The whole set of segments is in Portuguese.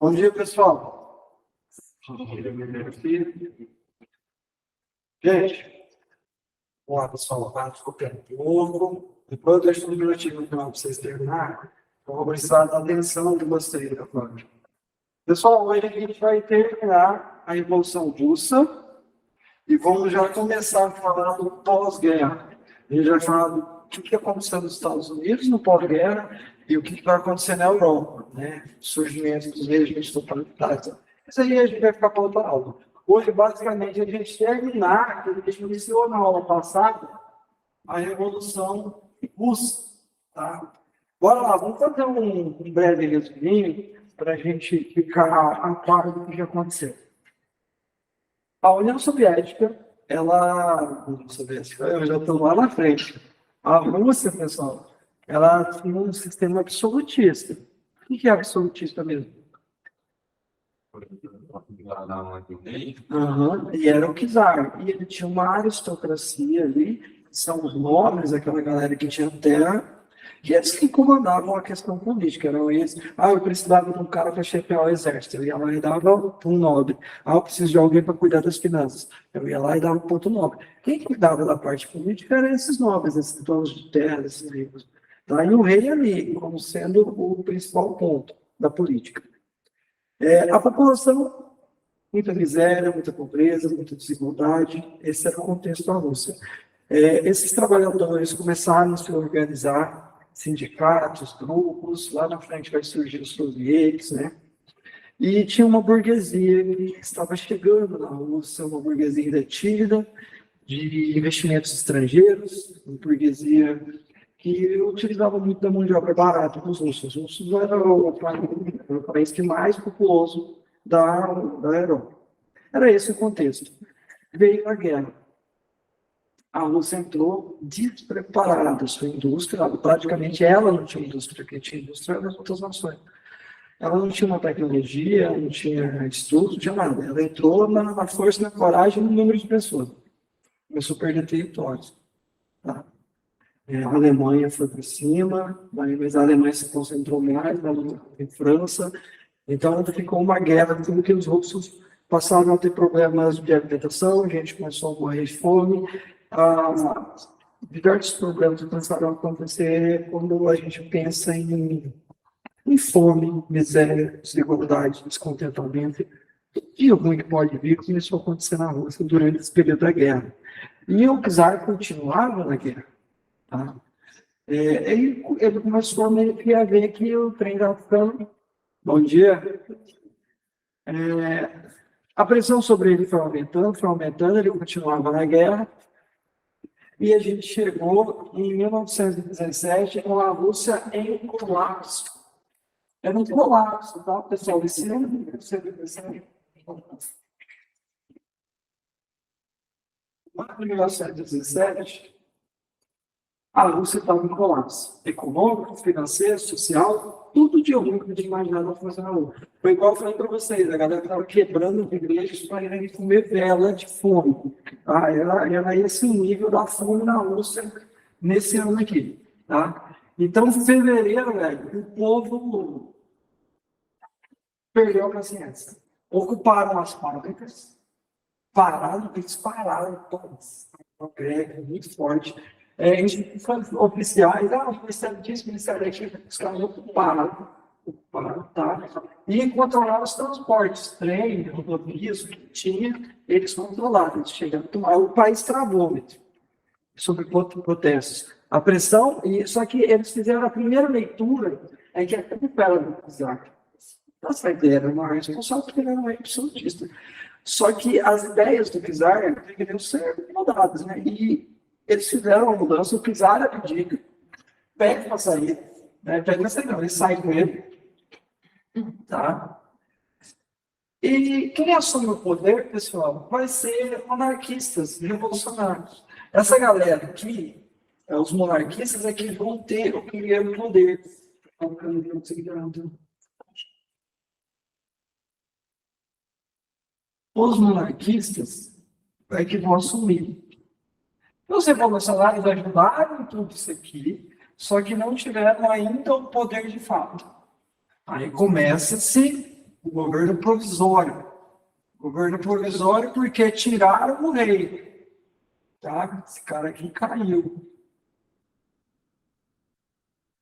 Bom dia, pessoal. Gente, vamos lá, pessoal. Agora ficou pouco. Depois eu deixo um minutinho no final para vocês terminarem. Eu vou precisar da atenção de vocês agora. Pessoal, hoje a gente vai terminar a Revolução Russa e vamos já começar falando do pós-guerra. A gente vai falar do que aconteceu nos Estados Unidos no pós-guerra e o que vai acontecer na Europa, né? O surgimento dos regimes totalitários. Isso aí a gente vai ficar para outra aula. Hoje, basicamente, a gente terminar, que a gente iniciou na aula passada, a Revolução Russa. Tá? Bora lá, vamos fazer um breve resuminho para a gente ficar a par do que aconteceu. A União Soviética, eu já estou lá na frente. A Rússia, pessoal, ela tinha um sistema absolutista. O que é absolutista mesmo? E era o czar. E ele tinha uma aristocracia ali, são os nobres, aquela galera que tinha terra, e eles que comandavam a questão política. Eram eles. Eu precisava de um cara para chefiar o exército. Eu ia lá e dava para um nobre. Eu preciso de alguém para cuidar das finanças. Eu ia lá e dava para outro nobre. Quem cuidava da parte política eram esses nobres, esses donos de terra, esses ricos. E o rei ali, como sendo o principal ponto da política. A população, muita miséria, muita pobreza, muita desigualdade. Esse era o contexto da Rússia. Esses trabalhadores começaram a se organizar, sindicatos, grupos, lá na frente vai surgir os soviéticos, né? E tinha uma burguesia que estava chegando na Rússia, uma burguesia detida, de investimentos estrangeiros, uma burguesia que utilizava muito da mão de obra barata dos russos. Os russos eram o país que mais populoso da Europa. Era esse o contexto. Veio a guerra. A Rússia entrou despreparada, sua indústria, praticamente ela não tinha indústria, quem tinha indústria eram as outras nações. Ela não tinha uma tecnologia, não tinha estudo, não tinha nada. Ela entrou na força, na coragem, no número de pessoas. Começou a perder territórios. Tá? A Alemanha foi para cima, mas a Alemanha se concentrou mais em França. Então ficou uma guerra, porque os russos passaram a ter problemas de alimentação, a gente começou a morrer de fome. Diversos problemas começaram a acontecer quando a gente pensa em fome, miséria, desigualdade, descontentamento. E o ruim que pode vir começou a acontecer na Rússia durante esse período da guerra. E o czar continuava na guerra. Tá? Ele começou meio que a ver que o trem estava ficando... Bom dia. A pressão sobre ele foi aumentando, ele continuava na guerra. E a gente chegou em 1917 com a Rússia em colapso. Era um colapso, tá, pessoal? Esse ano, em 1917, a Rússia estava em colapso. Econômico, financeiro, social, tudo de ruim que a gente imaginava funcionar. Foi igual eu falei para vocês, a galera estava quebrando igrejas para ir comer vela de fome. Era esse o nível da fome na Rússia nesse ano aqui. Tá? Então, em fevereiro, velho, o povo perdeu a paciência. Ocuparam as fábricas, eles pararam todas. Uma greve muito forte. Oficiais, o Ministério disso, o Ministério daquilo, os caras ocuparam, tá? E controlaram os transportes, trem, rodovias, o que tinha, eles controlaram, eles chegaram a tomar. O país travou sobre protestos. A pressão, só que eles fizeram a primeira leitura, que a culpa era do czar. Essa ideia era uma responsável porque ele era um absolutista. Só que as ideias do czar deveriam ser mudadas, né? E eles fizeram uma mudança, o czar era pedido, pede para sair, né? Pede para sair, não, ele sai com ele. Tá? E quem assume o poder, pessoal, vai ser monarquistas, revolucionários. Essa galera aqui, os monarquistas, é que vão ter o primeiro poder. Os monarquistas é que vão assumir. Os revolucionários ajudaram em tudo isso aqui, só que não tiveram ainda o poder de fato. Aí começa-se O governo provisório. Governo provisório porque tiraram o rei. Tá? Esse cara aqui caiu.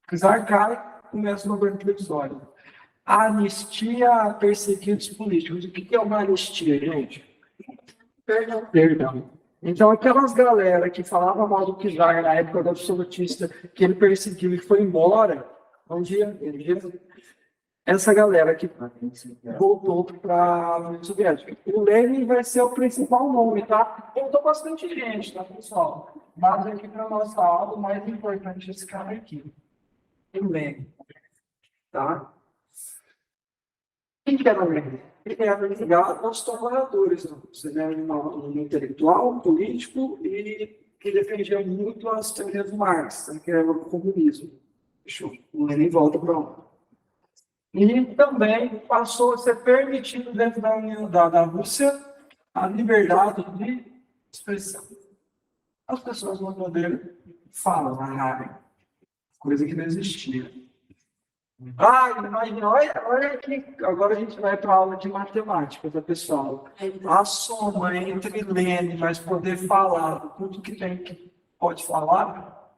Czar cai, começa o governo provisório. A anistia a perseguidos políticos. O que é uma anistia, gente? Perdão. Perdão. Então, aquelas galera que falavam mal do czar na época do absolutista, que ele perseguiu e foi embora, essa galera que voltou para a União Soviética. O Lenin vai ser o principal nome, tá? Voltou bastante gente, tá, pessoal? Mas aqui para a nossa aula, o mais importante é esse cara aqui. O Lenin. Tá? Quem que era o Lenin? Ele era ligado aos trabalhadores, ele era um intelectual, um político e que defendia muito as teorias do Marx, que era o comunismo. O Lenin volta para lá. E também passou a ser permitido dentro da Rússia a liberdade de expressão. As pessoas no poder falam, coisa que não existia. Olha aqui, agora a gente vai para a aula de matemática, tá, pessoal? A soma entre Lenin vai poder falar tudo que tem que pode falar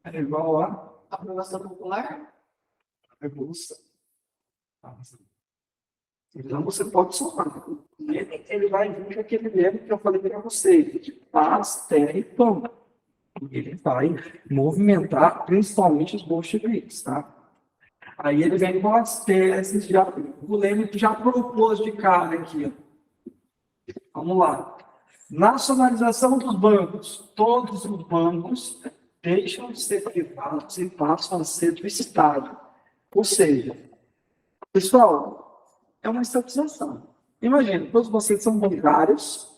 é igual a Aprovação popular? Revolução. Então você pode somar. Ele vai vir com aquele mesmo que eu falei para vocês, de paz, terra e pão. Ele vai movimentar principalmente os bolcheviques, tá? Aí ele vem com as teses, o Lenin já propôs de cara aqui. Ó. Vamos lá. Nacionalização dos bancos. Todos os bancos deixam de ser privados e passam a ser do Estado. Ou seja, pessoal, é uma estatização. Imagina, todos vocês são bancários,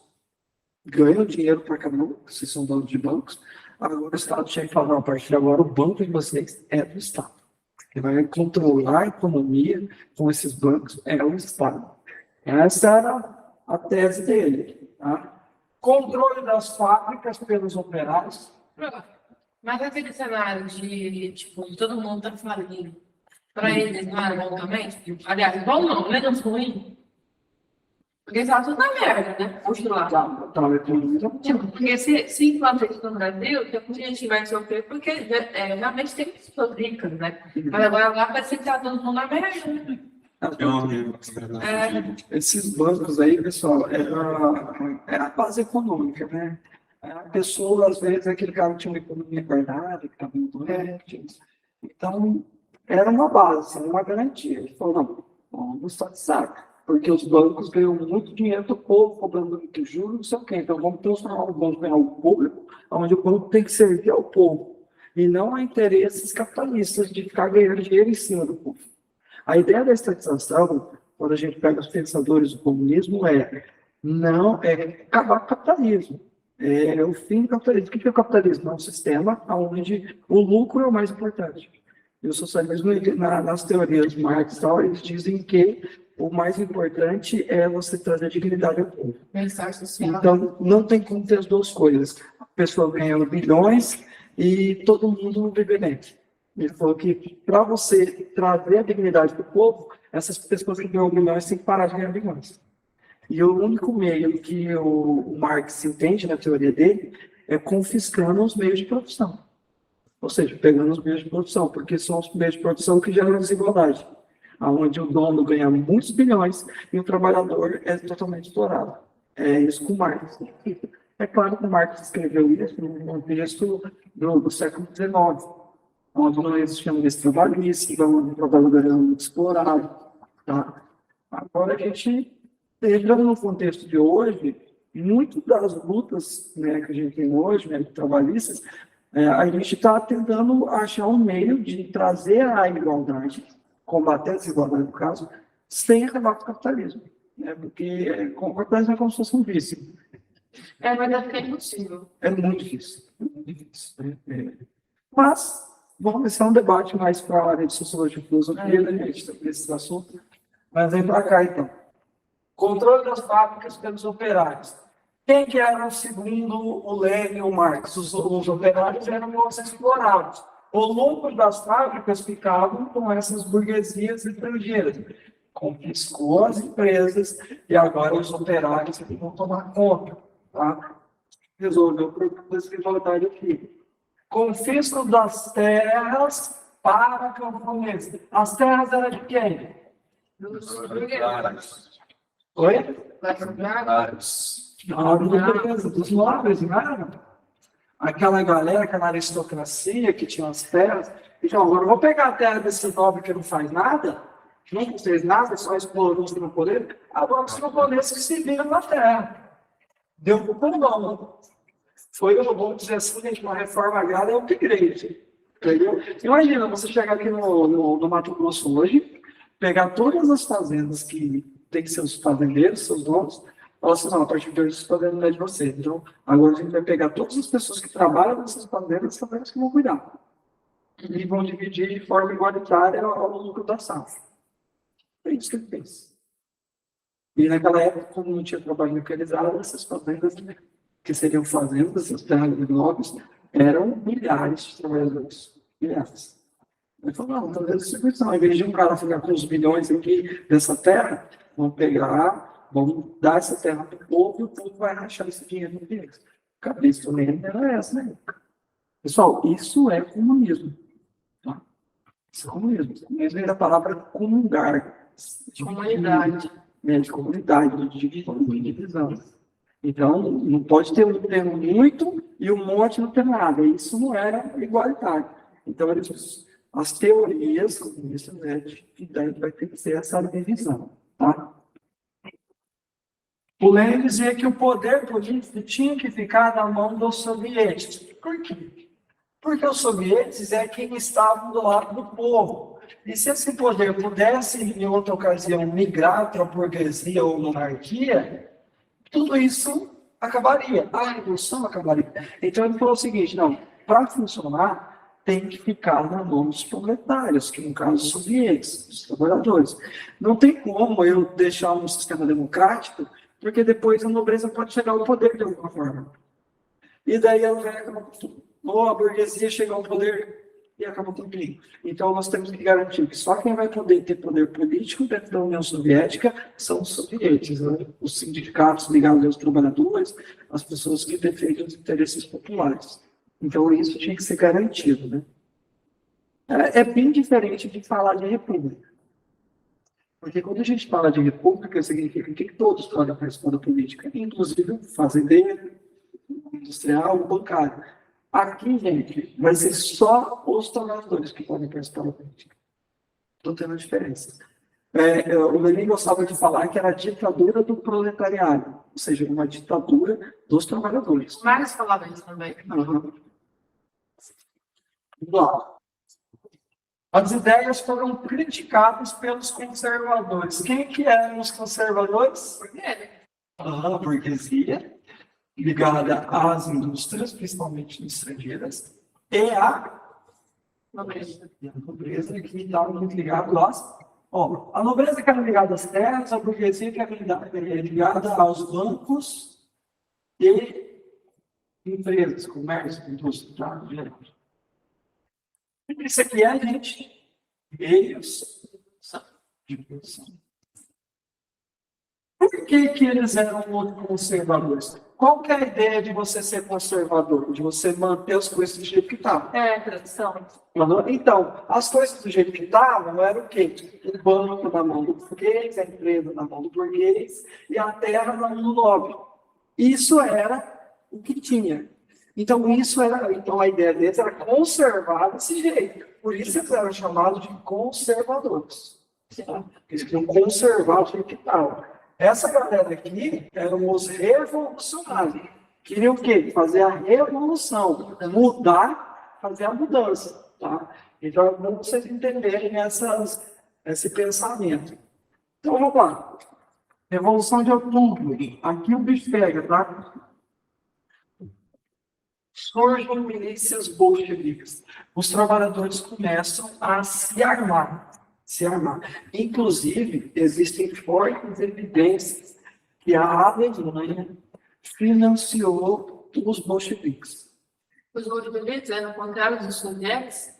ganham dinheiro para caramba, vocês são donos de bancos. Agora o Estado chega e fala, a partir de agora o banco de vocês é do Estado. Ele vai controlar a economia com esses bancos, é o Estado. Essa era a tese dele. Tá? Controle das fábricas pelos operários. Mas aquele cenário de, tipo, todo mundo tá falindo, para eles não era bom também? Aliás, bom não, menos ruim. Porque está tudo na merda, né? Puxa lá. Tipo, porque se implantar isso no Brasil, tem muita gente que vai sofrer, porque realmente tem pessoas ricas, né? Mas agora lá parece que está todo mundo na merda, né? Esses bancos aí, pessoal, é a base econômica, né? A pessoa, às vezes, aquele cara tinha uma economia guardada, que estava doente. Então, era uma base, uma garantia. Ele falou, não, vamos estatizar. Porque os bancos ganham muito dinheiro do povo, cobrando muito juros, não sei o quê. Então, vamos transformar o banco em algo público, onde o banco tem que servir ao povo. E não a interesses capitalistas de ficar ganhando dinheiro em cima do povo. A ideia da estatização, quando a gente pega os pensadores do comunismo, não é acabar com o capitalismo. É o fim do capitalismo. O que é o capitalismo? É um sistema onde o lucro é o mais importante. E o socialismo, nas teorias de Marx, eles dizem que o mais importante é você trazer dignidade ao povo. Então, não tem como ter as duas coisas. A pessoa ganhando bilhões e todo mundo vive bem. Ele falou que para você trazer a dignidade para o povo, essas pessoas que ganham bilhões têm que parar de ganhar bilhões. E o único meio que o Marx entende na teoria dele é confiscando os meios de produção. Ou seja, pegando os meios de produção, porque são os meios de produção que geram desigualdade. Onde o dono ganha muitos bilhões e o trabalhador é totalmente explorado. É isso que o Marx. É claro que o Marx escreveu isso num texto do século XIX, onde não existia esse trabalhista, onde o trabalhador era muito explorado. Tá? Agora a gente, entrando no contexto de hoje, muito das lutas, né, que a gente tem hoje, né, trabalhistas, a gente está tentando achar um meio de trazer a igualdade, combater a desigualdade, no caso, sem acabar com o capitalismo. Né? Porque o capitalismo é como se fosse um vício. Mas acho que é impossível. É muito difícil. É muito difícil. Mas, vamos começar um debate mais para a área de sociologia e filosofia, né, gente, sobre esses assuntos. Mas vem para cá, então. Controle das fábricas pelos operários. Quem que era, segundo o Lenin e o Marx? Os operários eram os explorados. O lucro das fábricas ficavam com essas burguesias estrangeiras. confiscou as empresas e agora os operários que vão tomar conta, tá? Resolveu o problema da desigualdade aqui. Confisco das terras para camponeses. As terras eram de quem? Oi? Não, dos nobres, não era? Aquela galera, aquela aristocracia que tinha as terras. Então, agora eu vou pegar a terra desse nobre que não faz nada, não fez nada, só explorou os camponeses. Agora os camponeses que se viram na terra. Deu um pulmão. Foi, vamos dizer assim, uma reforma agrária é um upgrade. Entendeu? Imagina você chegar aqui no Mato Grosso hoje, pegar todas as fazendas que tem seus fazendeiros, seus donos, falar assim, não, a partir de hoje essa fazenda não é de você. Então, agora a gente vai pegar todas as pessoas que trabalham nessas fazendas, fazendas que vão cuidar. E vão dividir de forma igualitária ao lucro da safra. É isso que ele fez. E naquela época, como não tinha trabalho mecanizado, essas fazendas, né, que seriam fazendas, essas terras de nobres, eram milhares de trabalhadores. Milhares. Ele falou, não, talvez distribuição. Ao invés de um cara ficar com os bilhões aqui dessa terra, vamos pegar, vamos dar essa terra para o povo e o povo vai rachar esse dinheiro no deles. A cabeça do Lenin era essa, né? Pessoal, isso é comunismo. Tá? Isso é comunismo. Comunismo é a palavra comungar. Comunidade. De comunidade, de divisão. Então, não pode ter um termo muito e um monte não ter nada. Isso não era igualitário. Então, as teorias comunistas, né, vai ter que ser essa divisão. Tá? O Lenin dizia que o poder político tinha que ficar na mão dos soviéticos. Por quê? Porque os soviéticos é quem estavam do lado do povo. E se esse poder pudesse, em outra ocasião, migrar para a burguesia ou monarquia, tudo isso acabaria. A revolução acabaria. Então ele falou o seguinte, não, para funcionar, tem que ficar na mão dos proletários, que no caso são os trabalhadores. Não tem como eu deixar um sistema democrático, porque depois a nobreza pode chegar ao poder de alguma forma. E daí ela vai acabar com tudo. Ou a burguesia chega ao poder e acaba com tudo. Então nós temos que garantir que só quem vai poder ter poder político dentro da União Soviética são os soviéticos, né? Os sindicatos ligados aos trabalhadores, as pessoas que defendem os interesses populares. Então isso tinha que ser garantido, né? É bem diferente de falar de república. Porque quando a gente fala de república, significa que todos podem participar da política, inclusive o fazendeiro, o industrial, o bancário. Aqui, gente, vai ser só os trabalhadores que podem participar da política. Estou tendo diferença. O Lenin gostava de falar que era a ditadura do proletariado, ou seja, uma ditadura dos trabalhadores. Marx falava isso também. Uhum. Bom, as ideias foram criticadas pelos conservadores. Quem que eram os conservadores? A burguesia, ligada às indústrias, principalmente estrangeiras, e a nobreza. E a nobreza que estava muito ligada às... a nobreza que era ligada às terras, a burguesia que era ligada aos bancos e empresas, comércio, indústria, tá? Isso aqui é a gente. Meios de produção. Por que eles eram muito conservadores? Qual que é a ideia de você ser conservador? De você manter as coisas do jeito que estavam? Tradição. Então, as coisas do jeito que estavam eram o quê? O banco na mão do burguês, a empresa na mão do burguês e a terra na mão do nobre. Isso era o que tinha. Então, a ideia deles era conservar desse jeito. Por isso eles eram chamados de conservadores. Eles queriam conservar o jeito que estava. Essa galera aqui eram os revolucionários. Queriam o quê? Fazer a revolução, mudar, fazer a mudança. Tá? Então, é bom vocês entenderem esse pensamento. Então, vamos lá. Revolução de Outubro. Aqui o bicho pega, tá? Surgem milícias bolcheviques. Os trabalhadores começam a se armar. Inclusive, existem fortes evidências que a Alemanha financiou os bolcheviques. Os bolcheviques eram contrários dos soviéticos?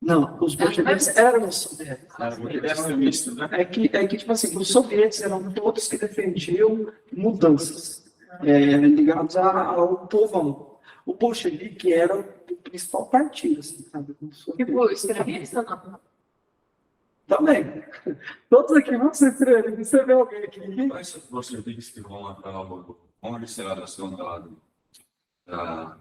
Não, os bolcheviques eram os soviéticos. Era muito extremista, né? É que, tipo assim, os soviéticos eram todos que defendiam mudanças ligadas ao povão. O bolchevique era o principal partido, assim, sabe? Tipo, extremista, não. Também. Todos aqui vão ser extremistas. Você vê alguém aqui? Quais são os bolcheviques que vão lá para onde será da segunda lá?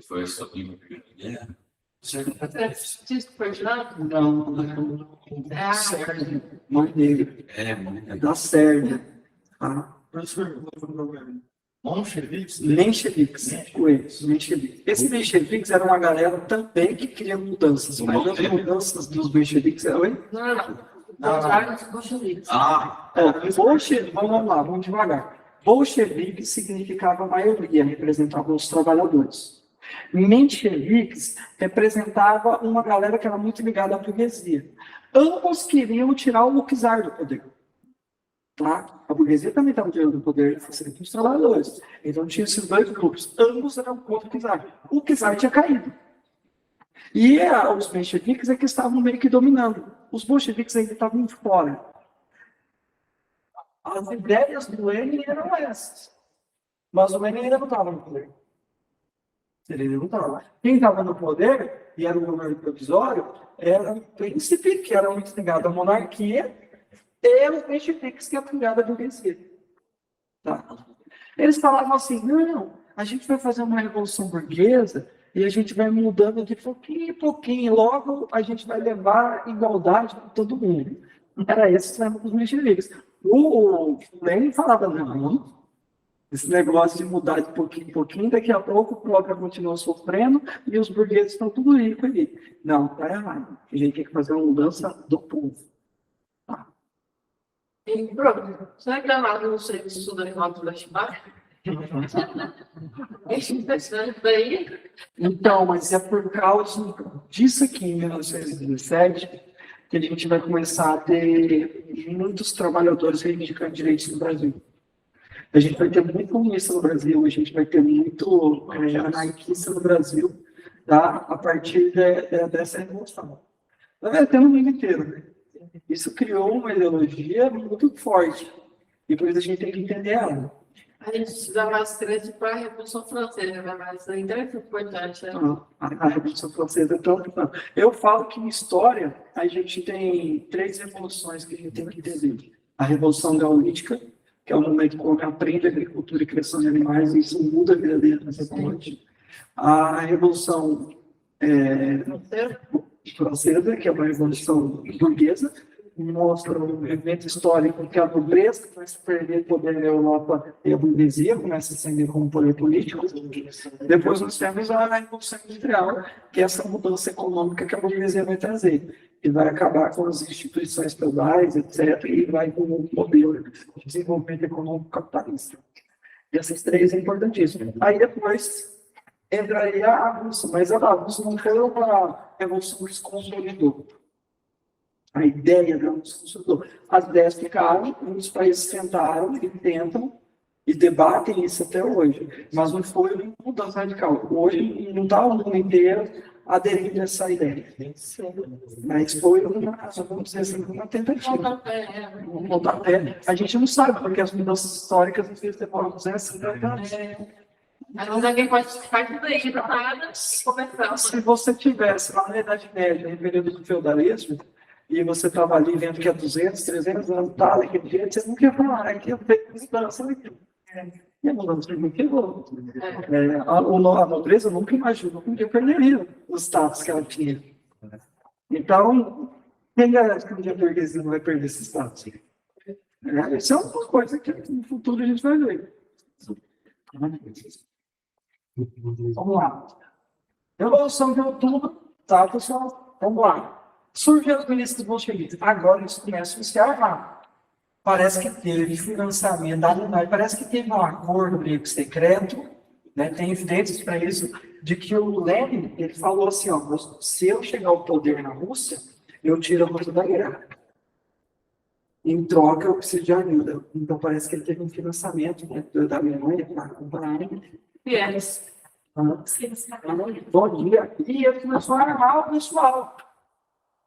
Foi a sua primeira guerra? Francisco Ferdinando? Não. Sérvia. Mãe dele. É É da Sérvia. Tá? Bolcheviques? Mencheviques. Mencheviques. Esses mencheviques eram uma galera também que queria mudanças, mas as mudanças dos mencheviques eram. Não. Vários bolcheviques. Vamos lá, vamos devagar. Bolchevique significava maioria, representava os trabalhadores. Mencheviques representava uma galera que era muito ligada à burguesia. Ambos queriam tirar o czar do poder. Tá? A burguesia também estava tirando o poder dos trabalhadores. Então tinha esses dois grupos. Ambos eram contra o czar. O czar tinha caído. E os mencheviques é que estavam meio que dominando. Os bolcheviques ainda estavam fora. As ideias do Lenin eram essas. Mas o Lenin ainda não estava no poder. Ele não estava. Quem estava no poder, e era o governo provisório, era o príncipe, que era muito ligado à monarquia, e os mencheviques, que é ligado à burguesia. Tá? Eles falavam assim, não, a gente vai fazer uma revolução burguesa e a gente vai mudando de pouquinho em pouquinho, logo a gente vai levar igualdade para todo mundo. Era esse o lema dos mencheviques. O Lenin falava, não, esse negócio de mudar de pouquinho em pouquinho, daqui a pouco o pobre continua sofrendo e os burgueses estão tudo ricos ali. Não, tá errado. A gente tem que fazer uma mudança do povo. Tá? E pronto. Será que lá no serviço da Renato da Chibara? Então, mas é por causa disso aqui, em 1917, que a gente vai começar a ter muitos trabalhadores reivindicando direitos no Brasil. A gente vai ter muito comunista no Brasil, a gente vai ter muito anarquista no Brasil, tá? A partir dessa revolução. Até no mundo inteiro. Né? Isso criou uma ideologia muito forte. E por isso a gente tem que entender ela. A gente precisa mais crédito para a Revolução Francesa, né? Mas isso ainda é importante. Né? A Revolução Francesa é tão importante. Eu falo que em história a gente tem 3 revoluções que a gente tem que entender. A Revolução Neolítica, que é o momento que aprende agricultura e criação de animais, e isso muda a vida dele nessa ponte. A Revolução Francesa, que é uma revolução burguesa, mostra um evento histórico que a nobreza começa a perder poder na Europa e a burguesia começa a ascender como poder político. Depois nós temos a Revolução Industrial, que é essa mudança econômica que a burguesia vai trazer, e vai acabar com as instituições feudais, etc., e vai com um modelo de desenvolvimento econômico capitalista. E essas 3 é importantíssimas. Aí depois entraria a Rússia, mas a Rússia não foi uma revolução que se consolidou. A ideia da Revolução. As ideias ficaram, os países tentaram e tentam e debatem isso até hoje, mas não foi uma mudança radical. Hoje não está o mundo inteiro aderindo a essa ideia. Mas foi vamos dizer assim, uma tentativa. A gente não sabe, porque as mudanças históricas às vezes demoram 250 anos. Mas alguém pode ficar tudo aí para nada e começar. Se você tivesse lá na Idade Média, no período do feudalismo, e você estava ali vendo que há 200, 300 anos, tá, daquele jeito, você não quer falar, que eu tenho mudança aqui. E a mudança não chegou. A nobreza nunca imaginou que perderia os status que ela tinha. Então, quem garante que um dia a burguesia não vai perder esse status? Isso é uma coisa que no futuro a gente vai ver. Vamos lá. Revolução de Outubro, tá, pessoal? Vamos lá. Surgiu as milícias bolcheviques. Agora eles começam a se armar. Parece que teve financiamento da Alemanha, parece que teve um acordo meio secreto, né? Tem evidências para isso, de que o Lenin, ele falou assim, ó, se eu chegar ao poder na Rússia, eu tiro a Rússia da guerra. Em troca, eu preciso de ajuda. Então parece que ele teve um financiamento, né, da Alemanha para comprar. Pieles. Bom dia. E ele começou a armar o pessoal.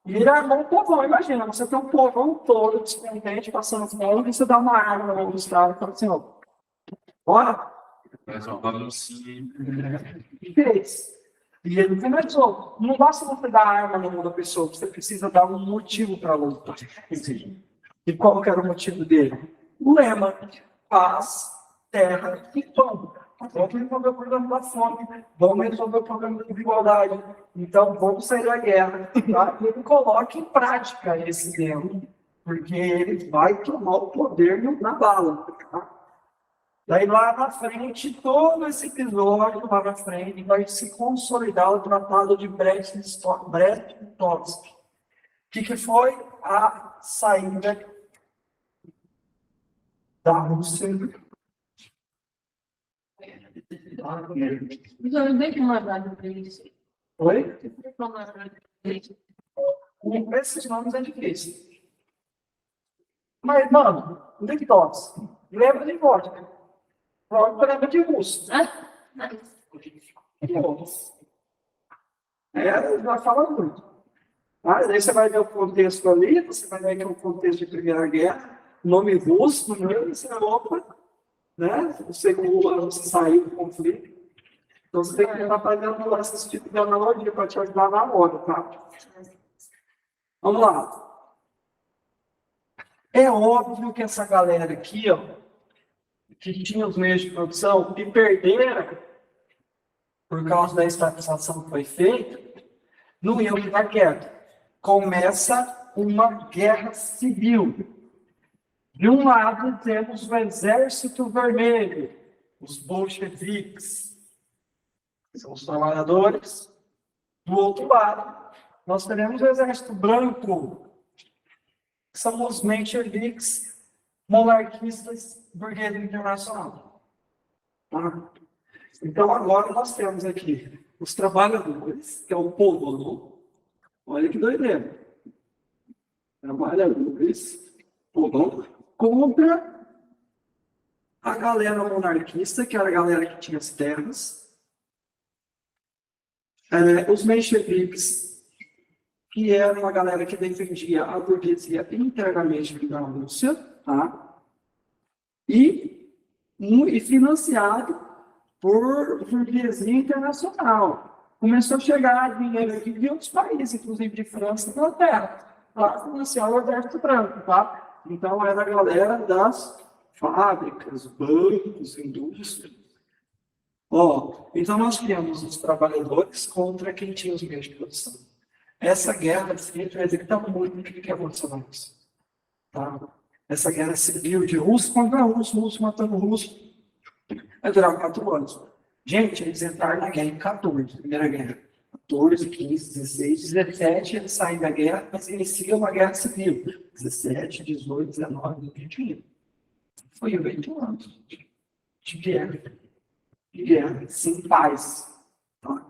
E ele armou um povão. Imagina, você tem um povão todo descontente, passando fome, e você dá uma arma na mão dos caras e fala assim, ó, bora. Faz uma baguncinha. E fez. E ele começou. Não basta você dar arma na mão da pessoa, você precisa dar um motivo para lutar. E qual que era o motivo dele? O lema: paz, terra e pão. Vamos resolver o problema da fome, vamos resolver o problema da desigualdade. Então, vamos sair da guerra. Tá? E ele coloca em prática esse lema, porque ele vai tomar o poder na bala. Tá? Daí lá na frente, todo esse episódio lá na frente vai se consolidar o Tratado de Brest-Litovsk. O que foi a saída da Rússia? Oi? Esses nomes é difícil. Mas, mano, Litovsk, lembra de vodka. Vodka lembra de russo. Já fala muito. Mas aí você vai ver o contexto ali, você vai ver que é o contexto de Primeira Guerra, nome russo, no você opa, né? Você sair do conflito. Então você tem que tentar fazer esse tipo de analogia para te ajudar na hora, tá? Vamos lá. É óbvio que essa galera aqui, ó, que tinha os meios de produção e perderam por causa da estatização que foi feita, não iam ficar quieto. Começa uma guerra civil. De um lado, temos o Exército Vermelho, os bolcheviques, que são os trabalhadores. Do outro lado, nós teremos o Exército Branco, que são os mencheviques, monarquistas, burguesia internacional. Tá? Então, agora nós temos aqui os trabalhadores, que é o povo. Olha que doideira. Trabalhadores, povo, contra a galera monarquista, que era a galera que tinha as terras. Os mencheviques, que era uma galera que defendia a burguesia internamente da Rússia, tá? E financiado por burguesia internacional. Começou a chegar dinheiro aqui de outros países, inclusive de França e Inglaterra, para financiar o Exército Branco, tá? Então, era a galera das fábricas, bancos, indústrias. Então, nós criamos os trabalhadores contra quem tinha os meios de produção. Essa guerra civil vai dizer que está muito o que aconteceu na Rússia. Tá? Essa guerra civil de russo contra russo, russo matando russo, vai durar 4 anos. Gente, eles entraram na guerra em 14, Primeira Guerra. 14, 15, 16, 17, eles saem da guerra, mas iniciam uma guerra civil. 17, 18, 19, 21. Foi 8 anos de guerra. De guerra, sem paz. Tá?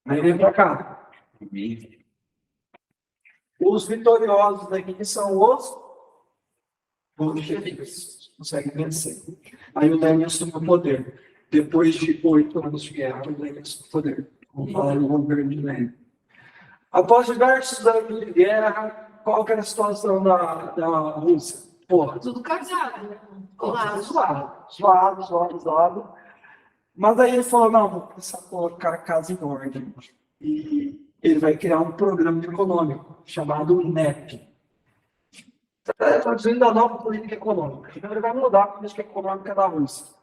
Aí vem para cá. Os vitoriosos daqui são os bolcheviques. Conseguem vencer. Aí o Lenin assume o poder. Depois de 8 anos de guerra, o Lenin assume o poder. Vamos falar do governo de Lenin. Após diversos anos de guerra, qual que era a situação da Rússia? Porra, Tudo casado, né? Zoado. Mas aí ele falou, não, vou começar a colocar a casa em ordem. E ele vai criar um programa econômico chamado NEP. Traduzindo a nova política econômica. Então ele vai mudar a política econômica da Rússia.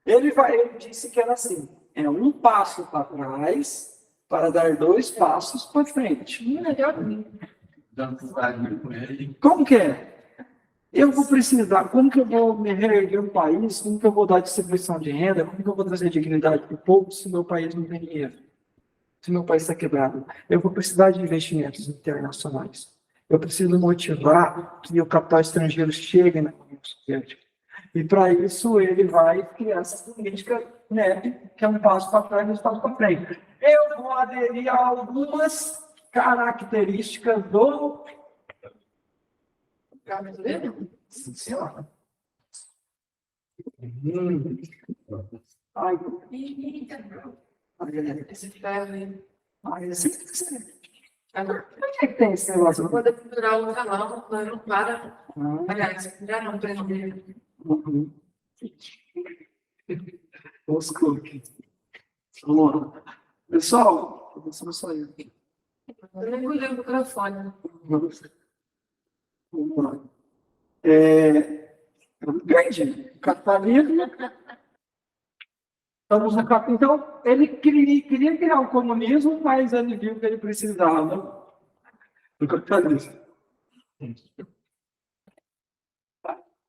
Ele disse que era assim, é um passo para trás para dar 2 passos para frente. Como que é? Eu vou precisar, como que eu vou me reerguer um país, como que eu vou dar distribuição de renda, como que eu vou trazer dignidade para o povo se meu país não tem dinheiro, se meu país está quebrado? Eu vou precisar de investimentos internacionais. Eu preciso motivar que o capital estrangeiro chegue na União Soviética. E para isso ele vai criar essa política NEP, que é um passo para trás e um passo para frente. Eu vou aderir a algumas características do... Ai, Eita, ai, esse ferro aí. ai, esse- Agora, por que tem esse negócio? quando eu procurar o canal, não para. Ah, Aliás, já não prender. uhum. Os cookies. Vamos lá. Pessoal, vamos sair aqui. Eu nem cuidei do microfone. Vamos lá. É, grande, capitalismo. Estamos no cap... Então, ele queria criar um comunismo, mas ele viu que ele precisava do capitalismo.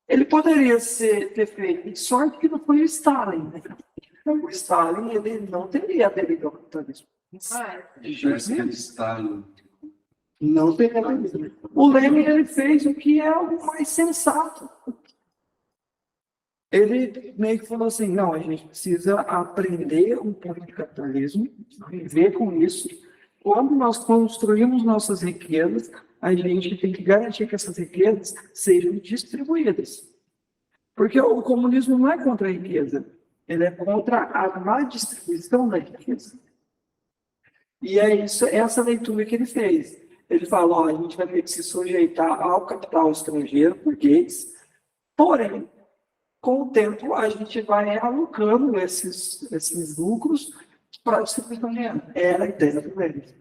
Ele poderia ter feito, sorte que não foi o Stalin. Né? O Stalin ele não teria aderido ao capitalismo. Vai. De jeito nenhum. Estado. Não teria aderido. O Lenin ele fez o que é o mais sensato. Ele meio que falou assim, não, a gente precisa aprender um pouco de capitalismo, viver com isso. Quando nós construímos nossas riquezas, a gente tem que garantir que essas riquezas sejam distribuídas. Porque o comunismo não é contra a riqueza, ele é contra a má distribuição da riqueza. E é isso, essa leitura que ele fez. Ele falou, ó, a gente vai ter que se sujeitar ao capital estrangeiro, burguês, porém, com o tempo, a gente vai alocando esses lucros para a distribuição de renda. Era a ideia deles.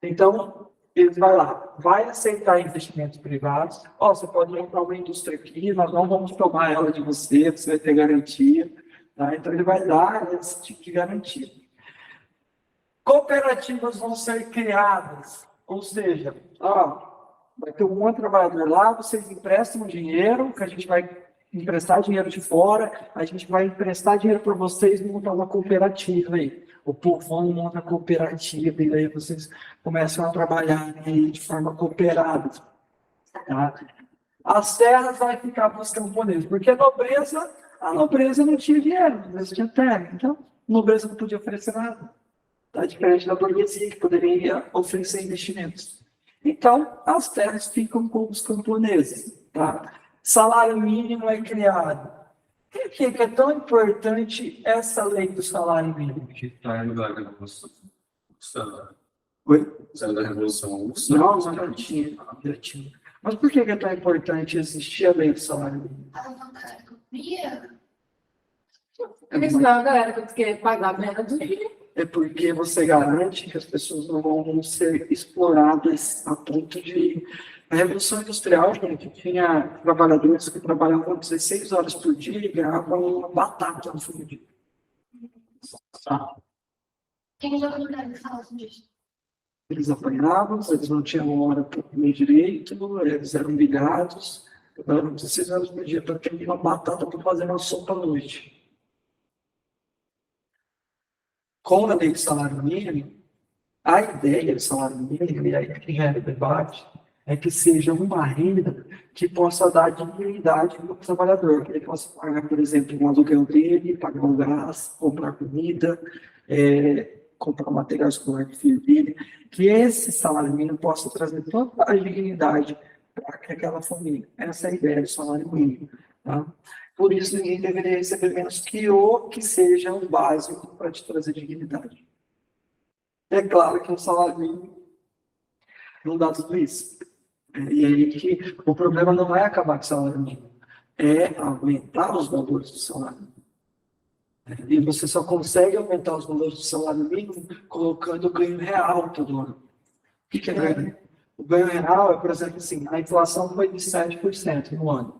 Então, eles vai lá, vai aceitar investimentos privados. Ó, você pode montar uma indústria aqui, nós não vamos tomar ela de você, você vai ter garantia. Tá? Então, ele vai dar esse tipo de garantia. Cooperativas vão ser criadas, ou seja, ó, vai ter um monte de trabalhador lá, vocês emprestam dinheiro, que a gente vai emprestar dinheiro de fora, a gente vai emprestar dinheiro para vocês e montar uma cooperativa aí. O povão monta cooperativa e aí vocês começam a trabalhar aí de forma cooperada. Tá? As terras vai ficar para os camponeses, porque a nobreza não tinha dinheiro, a nobreza tinha terra, então a nobreza não podia oferecer nada. Tá? Diferente da burguesia, que poderia oferecer investimentos. Então, as terras ficam com os camponeses. Tá? Salário mínimo é criado. Por que é tão importante essa lei do salário mínimo? Que está indo da Revolução. Oi? Saiu da Revolução Russa. Não, já tinha. Mas por que é tão importante existir a lei do salário mínimo? Porque senão a galera que quer pagar menos. É porque você garante que as pessoas não vão ser exploradas a ponto de... A Revolução Industrial, gente, tinha trabalhadores que trabalhavam 16 horas por dia e ganhavam uma batata no fim do dia. Quem já ouviu falar disso? Eles apanhavam, eles não tinham hora para comer direito, eles eram humilhados, trabalhavam 16 horas por dia para ter uma batata para fazer uma sopa à noite. Com a lei do salário mínimo, a ideia do salário mínimo, e aí que gera debate, é que seja uma renda que possa dar dignidade para o trabalhador, que ele possa pagar, por exemplo, um aluguel dele, pagar um gás, comprar comida, comprar material escolar do filho dele, que esse salário mínimo possa trazer toda a dignidade para aquela família. Essa é a ideia do salário mínimo. Tá? Por isso, ninguém deveria receber menos que o que seja o básico para te trazer dignidade. É claro que o salário mínimo não dá tudo isso. E aí que o problema não é acabar com o salário mínimo, é aumentar os valores do salário. E você só consegue aumentar os valores do salário mínimo colocando o ganho real todo ano. O que é ganho? O ganho real é, por exemplo, assim, a inflação foi de 7% no ano.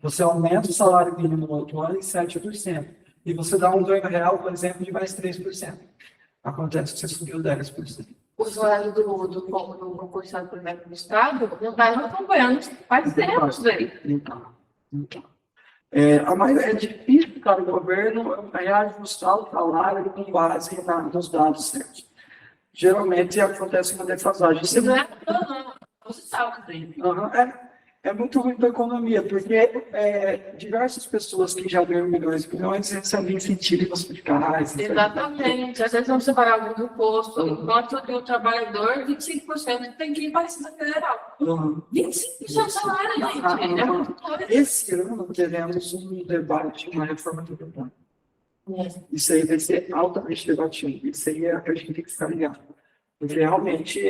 Você aumenta o salário mínimo no outro ano em 7%. E você dá um ganho real, por exemplo, de mais 3%. Acontece que você subiu 10%. O usuário do concursado, por exemplo, do Estado, não está acompanhando faz tempo isso aí. Então. Mas é difícil para o governo reajustar o salário com base nos dados certos. Geralmente acontece uma defasagem. Isso não é não. Você sabe que tem. É muito ruim para a economia, porque diversas pessoas que já ganham milhões e milhões recebem incentivos fiscais. Exatamente. Às vezes vão separar algum do posto, enquanto que o trabalhador, 25% tem que ir para a Receita Federal. 25% do salário, gente. É muito coisa. Esse ano teremos um debate, uma reforma tributária. Isso aí vai ser altamente debatido. Isso aí é o que a gente tem que ficar ligado. Porque realmente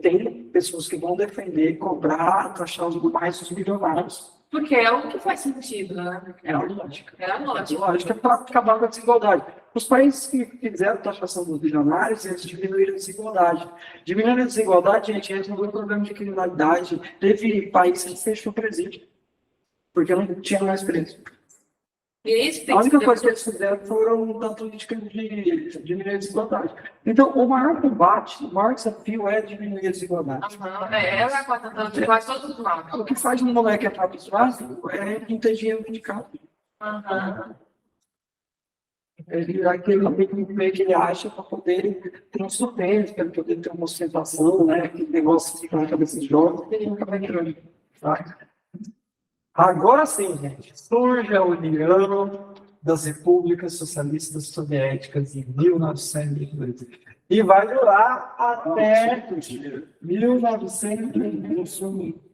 tem pessoas que vão defender, cobrar, taxar os milionários. Porque é o que faz sentido, né? É a lógica. É a lógica. Lógica para acabar com a desigualdade. Os países que fizeram taxação dos bilionários, eles diminuíram a desigualdade. Diminuindo a desigualdade, a gente resolveu o problema de criminalidade. Teve países que fechou presídio, porque não tinha mais preso. E isso tem A única que coisa que eles fizeram foram da política de diminuir a desigualdade. Então, o maior combate, o maior desafio é diminuir a desigualdade. Ela é a que faz todos os maus. O que faz um moleque entrar para o é não ter dinheiro indicado. Ele meio que ele acha para poder ter um sustento, para poder ter uma ostentação, né? Aquele negócio que fica na cabeça de jovens, ele nunca vai entrando. Tá? Agora sim, gente, surge a União das Repúblicas Socialistas Soviéticas em 1902 e vai durar até 1921.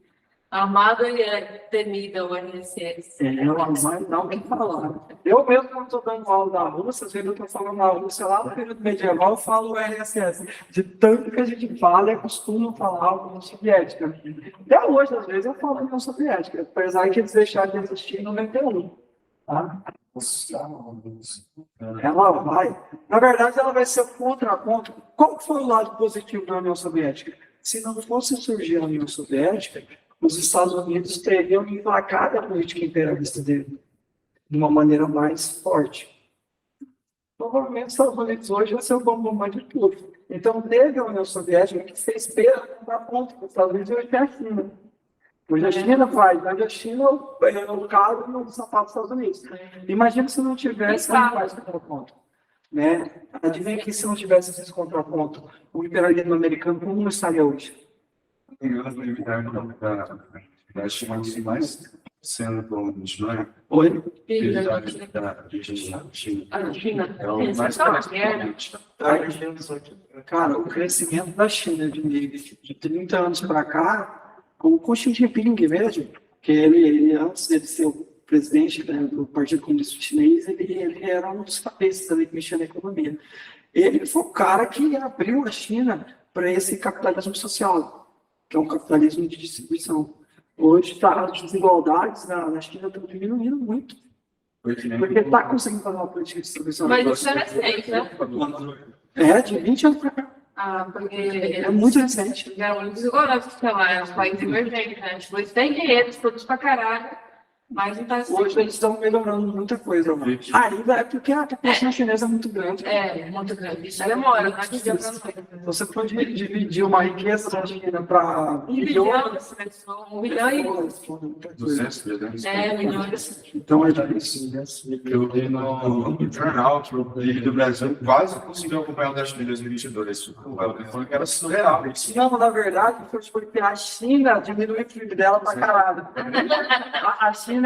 Amada e temida URSS. Ela vai dar o que falar. Eu mesmo, quando estou dando aula da Rússia, às vezes eu estou falando da Rússia lá no período medieval, eu falo URSS. De tanto que a gente fala, é costume falar a União Soviética. Até hoje, às vezes, eu falo União Soviética, apesar que eles deixaram de existir em 91. Tá? Ela vai. Na verdade, ela vai ser o contraponto. Qual foi o lado positivo da União Soviética? Se não fosse surgir a União Soviética, os Estados Unidos teriam emplacado a política imperialista dele de uma maneira mais forte. Provavelmente os Estados Unidos hoje vai ser o bom de tudo. Então, teve a União Soviética que fez pena para ponto que os Estados Unidos hoje tem a China. Hoje a China faz, mas a China é o carro no sapato dos Estados Unidos. Imagina se não tivesse mais contraponto. Né? Adivinha que se não tivesse esse contraponto, o imperialismo americano como estaria hoje? Da China mais sendo provavelmente, não é? Oi? A China. É o mais praticamente. Cara, o crescimento da China de 30 anos para cá, com Xi Jinping mesmo, que ele antes de ser o presidente, né, do Partido Comunista Chinês, ele era um dos cabeças ali que mexia na economia. Ele foi o cara que abriu a China para esse capitalismo social, que é um capitalismo de distribuição. Hoje as desigualdades na China estão diminuindo muito. Porque está conseguindo fazer uma política de distribuição. Mas isso é recente, né? É, de 20 anos para cá. Porque É muito recente. é um desigualdade, sei lá, é os países emergentes, né? Tipo, eles têm dinheiro, eles produzem pra caralho, mas não tá assim. Hoje eles estão melhorando muita coisa. Mano. Ainda é porque a população chinesa é muito grande. É, muito grande. Isso demora, não é que dia pra noite. Você pode dividir uma riqueza da China para 1 bilhão de pessoas, 1 bilhão e... 200, 300. milhões. Então é difícil. Eu vi no jornal que o PIB do Brasil quase conseguiu acompanhar o da China em 2022. Ele falou que era surreal. Não, na verdade, foi porque a China diminuiu o PIB dela pra caralho. A China,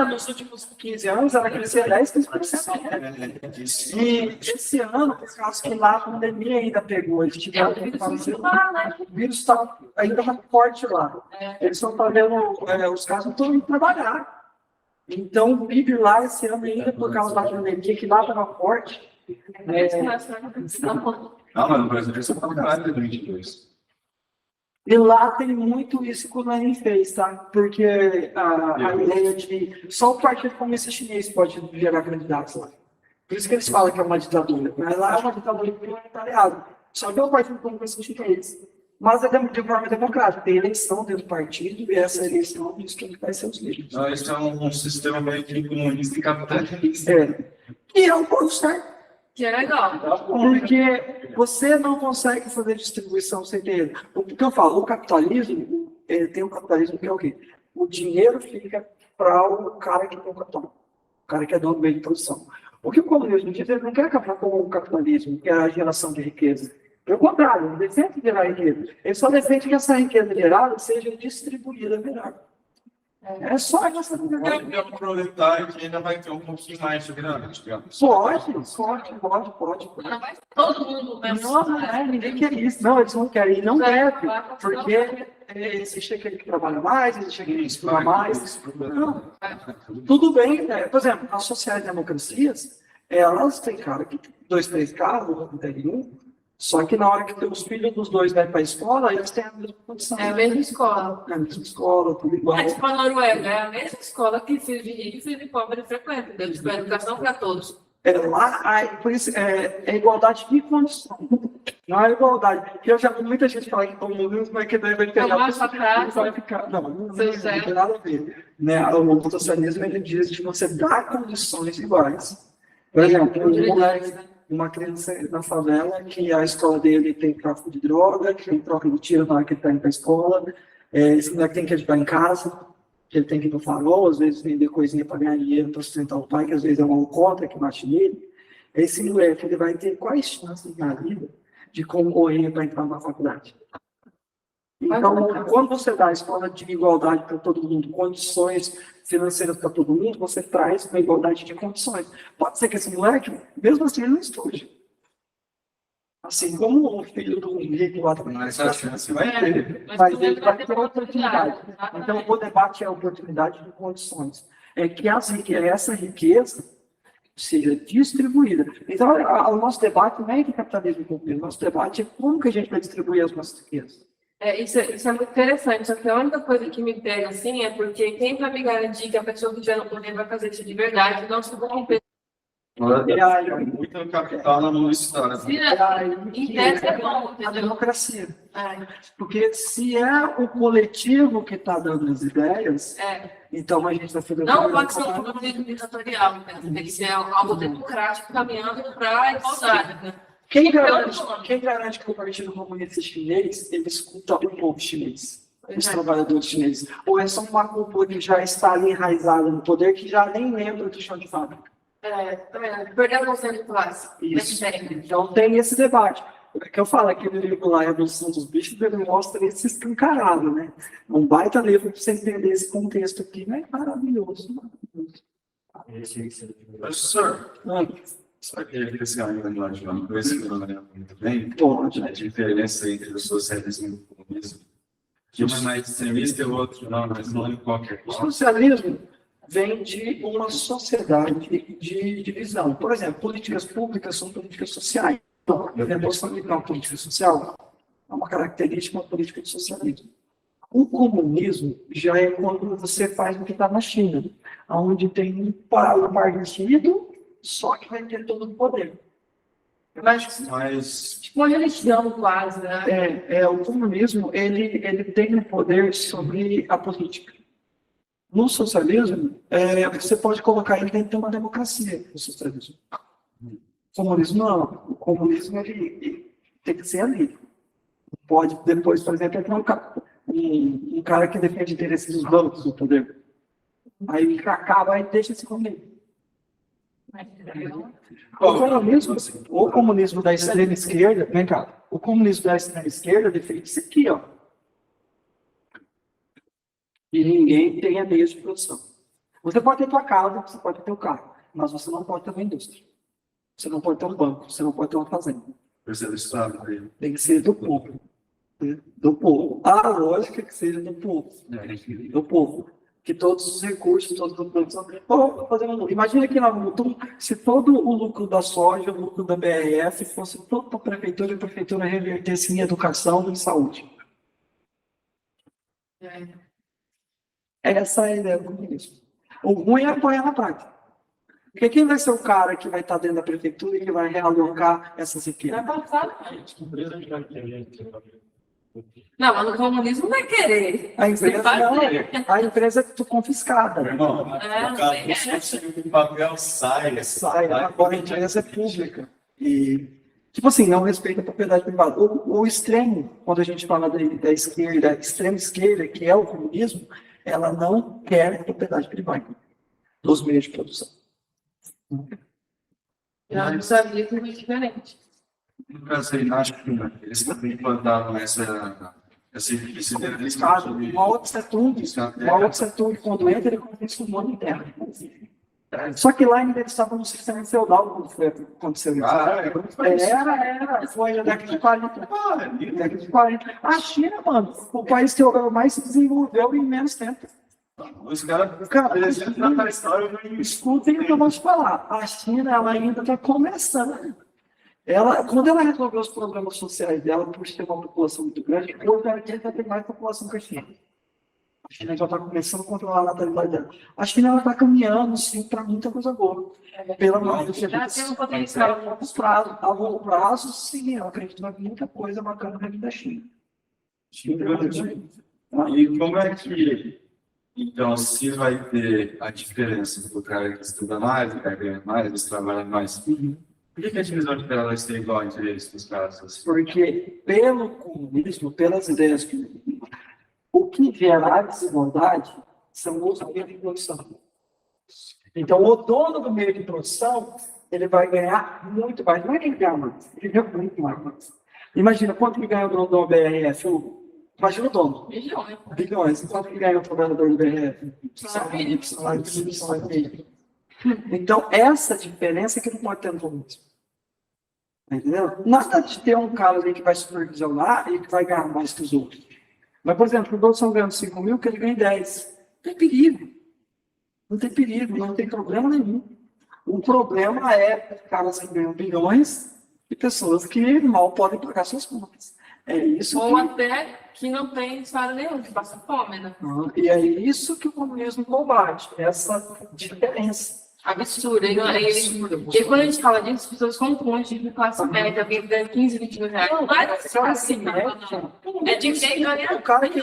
nos últimos 15 anos, ela cresceu 10%. E esse ano, por causa que lá a pandemia ainda pegou, eles tiveram que fazer. O vírus está ainda forte lá. Eles estão fazendo, os casos estão indo trabalhar. Então, o PIB lá esse ano ainda, por causa da pandemia, que lá estava forte. Não, mas no Brasil já está caralho em 2022. E lá tem muito isso que o Lenin fez, tá? Porque a ideia de só o Partido Comunista Chinês pode gerar candidatos lá. Por isso que eles falam que é uma ditadura. Mas lá é uma ditadura de proletariado. Só que é o Partido Comunista Chinês. Mas é de forma democrática. Tem eleição dentro do partido e essa eleição diz quem vai ser os líderes. Então, esse é um sistema meio que comunista e capitalista. E é um ponto certo. Que é legal. Porque você não consegue fazer distribuição sem ter. O que eu falo, o capitalismo, ele tem um capitalismo que é o quê? O dinheiro fica para o cara que tem o capital, o cara que é dono do meio de produção. O que o comunismo diz, ele não quer acabar com o capitalismo, que é a geração de riqueza. Pelo contrário, ele defende gerar riqueza. Ele só defende que essa riqueza gerada seja distribuída melhor. É só essa É um proletário que ainda vai ter um pouquinho mais de grana, digamos. Pode. Não vai ser todo mundo mesmo. Não, ninguém quer isso. Não, eles não querem. E não deve. Porque existe aquele que trabalha mais, existe aquele que estuda mais. Não. Tudo bem. Por exemplo, as sociais-democracias, Elas têm cara que tem 2, 3 carros, não tem nenhum. Só que na hora que os filhos dos dois vão para a escola, eles têm a mesma condição. É a mesma escola. É a mesma escola, tudo igual. É tipo a Noruega, é a mesma escola que filho de rico e filho de pobre frequentam. Deve tipo, educação para todos. Lá, por isso, é igualdade de condições. Não é igualdade. Porque eu já vi muita gente falar que comunismo é que daí vai pegar. mais pra trás, vai ficar. Não seu tem certo. nada a ver. Né? O socialismo ele diz que você dá condições iguais. Por exemplo, um moleque, uma criança na favela que a escola dele tem tráfico de droga, que tem troca de tiro na hora que ele está indo para a escola, esse moleque tem que ajudar em casa, que ele tem que ir no farol, às vezes vender coisinha para ganhar dinheiro para sustentar o pai, que às vezes é uma alcoólatra que bate nele. Esse moleque ele vai ter quais chances na vida de concorrer para entrar na faculdade? Então, quando você dá a escola de igualdade para todo mundo, condições financeiras para todo mundo, você traz uma igualdade de condições. Pode ser que esse moleque, mesmo assim, ele não estude. Assim como o filho do rico lá também. Mas a chance vai ter. Mas ele vai ter oportunidade. Então, o debate é a oportunidade de condições. É que essa riqueza seja distribuída. Então, o nosso debate não é de capitalismo e comunismo. O nosso debate é como que a gente vai distribuir as nossas riquezas. Isso é muito interessante, só que a única coisa que me pega assim é porque quem vai me garantir que a pessoa que estiver no poder vai fazer isso de verdade, não se corromper. Muito capital na mão do Estado. Em tese é bom, A entendeu? democracia. Porque se é o coletivo que está dando as ideias, então a gente está fazendo... Não pode ser um comunismo ditatorial, né? Tem que ser algo democrático caminhando para a igualdade. Né? Quem garante que o Partido Comunista Chinês ele escuta o povo chinês, os trabalhadores chineses? Ou é só uma cultura que já está ali enraizada no poder, que já nem lembra do chão de fábrica? Perdeu a noção de classe. Isso. Então tem esse debate. O que eu falo, aquele livro lá, Revolução dos Bichos, ele mostra isso escancarado, né? Um baita livro para você entender esse contexto aqui, né? Maravilhoso. Professor, sabe que esse ainda não ajuda com esse problema muito bem? Pode. A diferença entre o socialismo e o comunismo. Que um é mais extremista e o outro não, mas não é qualquer O coisa. socialismo vem de uma sociedade de divisão. Por exemplo, políticas públicas são políticas sociais. Então, a Revolução de uma política social é uma característica da política do socialismo. O comunismo já é quando você faz o que está na China, onde tem um partido só que vai ter todo o poder. Mas Tipo uma religião quase, né? O comunismo ele tem um poder sobre a política. No socialismo, você pode colocar ele dentro de uma democracia, no socialismo. O comunismo não. O comunismo ele tem que ser ali. Pode depois, por exemplo, entrar um cara que defende interesses dos bancos do poder. Aí acaba e deixa esse comunismo. O comunismo da extrema esquerda, vem cá, o comunismo da extrema esquerda defende isso aqui, ó. E ninguém tem meios de produção. Você pode ter tua casa, você pode ter teu carro, mas você não pode ter uma indústria. Você não pode ter um banco, você não pode ter uma fazenda. precisa do Estado dele. Tem que ser do povo. Né? Do povo. A lógica é que seja do povo. Do povo. Que todos os recursos, todos os produtos... Imagina que na Mutum, se todo o lucro da soja, o lucro da BRF fosse todo para a prefeitura revertesse em educação e em saúde. Essa é a ideia do comunismo. O ruim é apoiar na prática. Porque quem vai ser o cara que vai estar dentro da prefeitura e que vai realocar essas riquezas? Vai passar. Não, mas no comunismo não é querer. A empresa não é. A empresa é confiscada. Irmão, o papel sai. Agora a empresa é pública. E, tipo assim, não respeita a propriedade privada. O extremo, quando a gente fala da esquerda, extrema esquerda, que é o comunismo, ela não quer propriedade privada dos meios de produção. Já não sabia que era diferente. No caso aí, acho que eles também implantavam esse Uma outra setor, quando entra, ele começa o mundo interno. Só que lá ainda eles estavam no sistema feudal quando aconteceu isso. Foi na década de 40. A China, mano, o país que mais se desenvolveu em menos tempo. Os caras, Cara, eles entram na história e escutem o que eu vou te falar. A China, ela ainda está começando. Quando ela resolveu os problemas sociais dela, por ter uma população muito grande, hoje ela quer ter mais população que a China. A China já está começando a controlar a natalidade dela. A China está caminhando, sim, para muita coisa boa. Pela mão do Já tem um potencial. a longo prazo, sim, eu acredito que vai vir muita coisa bacana dentro da China. E como é que, então, se vai ter a diferença do cara que estuda mais, o cara que ganha mais, eles trabalham mais, por que a divisão de tela vai ser igual entre eles, nos casos assim? Porque, pelo comunismo, pelas ideias que o que gera desigualdade são os meios de produção. Então, o dono do meio de produção, ele vai ganhar muito mais. Não é que ele ganha mais, ele ganha muito mais. Imagina, quanto que ganha o dono do BRF? Imagina o dono. Milhões. Bilhões. E quanto que ganha o trabalhador do BRF? Salário mínimo. Então, essa diferença é que não pode ter no comunismo. Entendeu? Nada de ter um cara ali que vai supervisionar e que vai ganhar mais que os outros. Mas, por exemplo, o dono estão ganhando 5 mil, que ele ganha 10. Não tem perigo. Não tem perigo, não tem problema nenhum. O problema é caras que ganham bilhões e pessoas que mal podem pagar suas contas. É isso Ou que... até que não tem salário nenhum, que passa fome, né? E é isso que o comunismo combate, essa diferença. Absurdo. E quando a gente fala disso, as pessoas confundem de classe média, alguém que ganha 15, 20 mil reais. Não é assim, não. É de quem ganha o cara que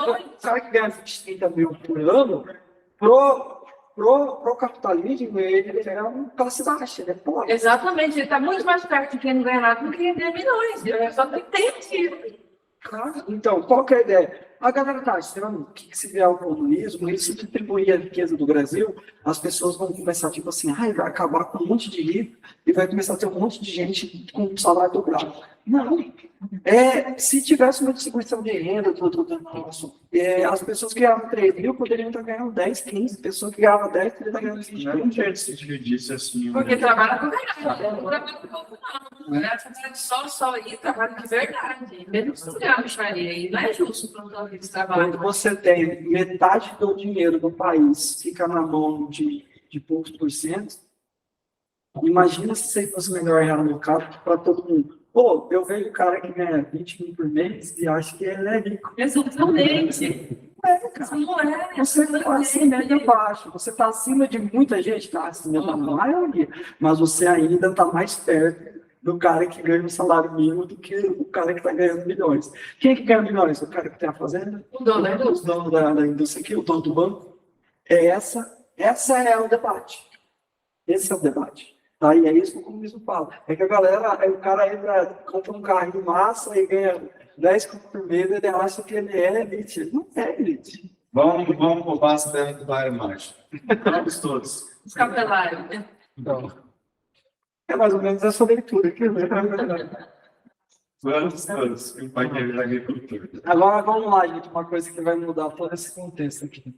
ganha 20, 30 mil por ano, pro capitalismo, ele é uma classe baixa, ele é pobre. Exatamente, ele está muito mais perto de quem não ganha nada do que quem ganha milhões. Só que tem isso. Então, qual que é a ideia? A galera está achando que se vier o comunismo, ele se distribuir a riqueza do Brasil, as pessoas vão começar, tipo assim, vai acabar com um monte de rico e vai começar a ter um monte de gente com salário dobrado. Não. Se tivesse uma distribuição de renda, as pessoas que ganhavam 3 mil poderiam estar ganhando 10, 15. Pessoas que ganhavam 10 poderiam estar ganhando 20 Não é um jeito de se dividisse assim. Porque trabalha com verdade. Não trabalha com pouco, não. Mulher trabalha só aí, trabalha de verdade. Mesmo se ganhar micharia aí, não é justo para os homens trabalhar. Quando você tem metade do dinheiro do país fica na mão de poucos por cento, imagina se você fosse melhor realocado para todo mundo. Pô, eu vejo o cara que ganha 20 mil por mês e acho que ele é rico. Exatamente. Cara. Não é. Você está assim, média baixa. Você está acima de muita gente, está acima da maioria. Mas você ainda está mais perto do cara que ganha um salário mínimo do que o cara que está ganhando milhões. Quem é que ganha milhões? O cara que tem a fazenda? O dono da indústria. O dono da indústria aqui, o dono do banco. Essa é o debate. Esse é o debate. Tá? E é isso que o comunismo fala. É que a galera, o cara entra, compra um carro de massa e ganha 10 por mês, ele acha que ele é elite. Ele não é elite. Vamos roubar as terras do bairro mágico. Vamos todos. Os capelários, né? Então, é mais ou menos essa leitura aqui. Né? Vamos todos. O pai quer virar agricultor. Agora vamos lá, gente. Uma coisa que vai mudar todo esse contexto aqui.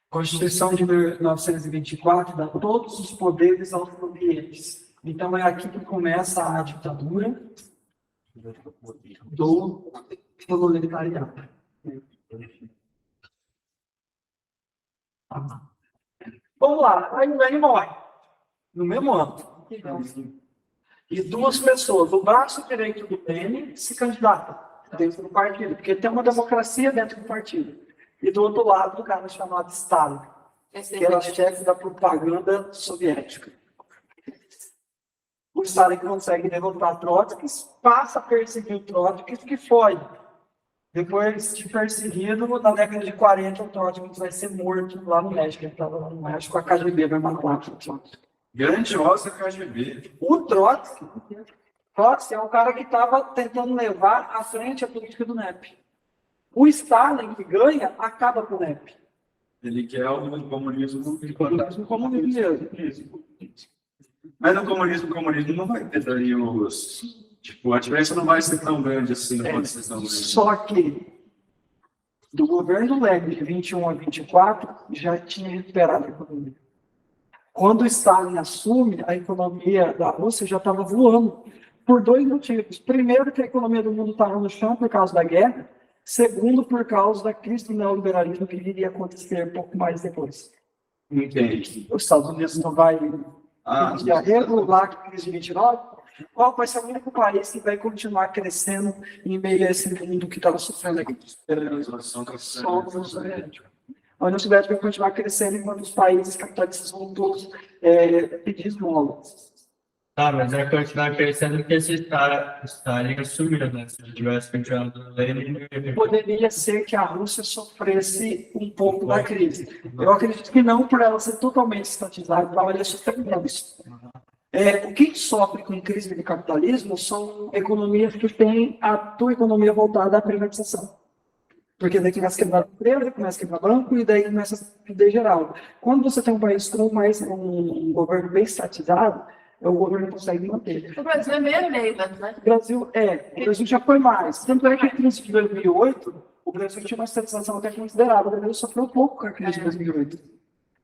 Constituição de 1924 dá todos os poderes aos ambientes. Então é aqui que começa a ditadura do proletariado. Vamos lá, aí o Lenin morre, no mesmo ano. E 2 pessoas, o braço direito do Lenin se candidata dentro do partido, porque tem uma democracia dentro do partido. E do outro lado, um cara chamado Stalin, que era chefe da propaganda soviética. O Stalin consegue derrotar Trotsky, passa a perseguir o Trotsky, que foi. Depois de perseguido, na década de 40, o Trotsky vai ser morto lá no México. Ele estava lá no México, a KGB vai matar o Trotsky. Grandiosa KGB. O Trotsky é um cara que estava tentando levar à frente a política do NEP. O Stalin, que ganha, acaba com o NEP. Ele quer o comunismo. O comunismo mesmo. Mas no comunismo, o comunismo não vai ter daí os... Tipo, a diferença não vai ser tão grande assim. Só que do governo Lenin de 21 a 24, já tinha recuperado a economia. Quando o Stalin assume, a economia da Rússia já estava voando. Por 2 motivos. Primeiro, que a economia do mundo estava no chão por causa da guerra. Segundo, por causa da crise do neoliberalismo que iria acontecer pouco mais depois. Entende? Os Estados Unidos não vai regular a crise de 29, qual vai ser o único país que vai continuar crescendo em meio a esse mundo que estava sofrendo aqui? Só a União Soviética. A União Soviética vai continuar crescendo enquanto os países capitalistas vão todos pedir esmolas. Tá, mas vai continuar crescendo porque esse Stalin assumiu, né? Se ele tivesse continuado Lenin, Poderia ser que a Rússia sofresse um pouco da crise. Eu acredito que não, por ela ser totalmente estatizada, ela ia sofrer menos. Quem sofre com crise de capitalismo são economias que têm a tua economia voltada à privatização. Porque daí começa a quebrar empresa, começa a quebrar banco e daí começa a perder geral. Quando você tem um país com um governo bem estatizado, o governo consegue manter. O Brasil é meio Leila, né? O Brasil já foi mais. Tanto é que a crise de 2008, o Brasil tinha uma estatização até considerável. O Brasil sofreu um pouco com a crise de 2008.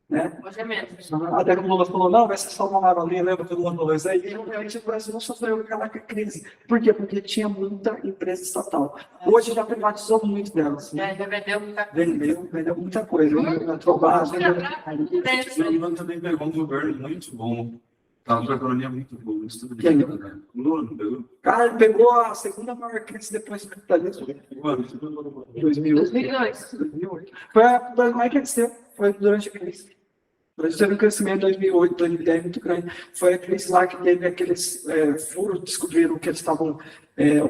Né? Hoje é menos. Até que o Lula falou, não, vai ser só uma maravilha, lembra que o Lula falou isso aí? E realmente o Brasil não sofreu aquela crise. Por quê? Porque tinha muita empresa estatal. Hoje já privatizou muito delas. Né? Já vendeu muita coisa. Vendeu muita coisa. Petrobras, O Lula também pegou um governo muito bom. Estava com a economia muito boa. Isso tudo Quem? né? O Lula não pegou? Cara, ele pegou a segunda maior crise depois do capitalismo. Mano, isso tudo 2002. 2008. Foi a época mais que cresceu. Foi durante a crise. O Brasil teve um crescimento em 2008, 2010 muito grande. Foi a crise lá que teve aqueles furos, descobriram que eles estavam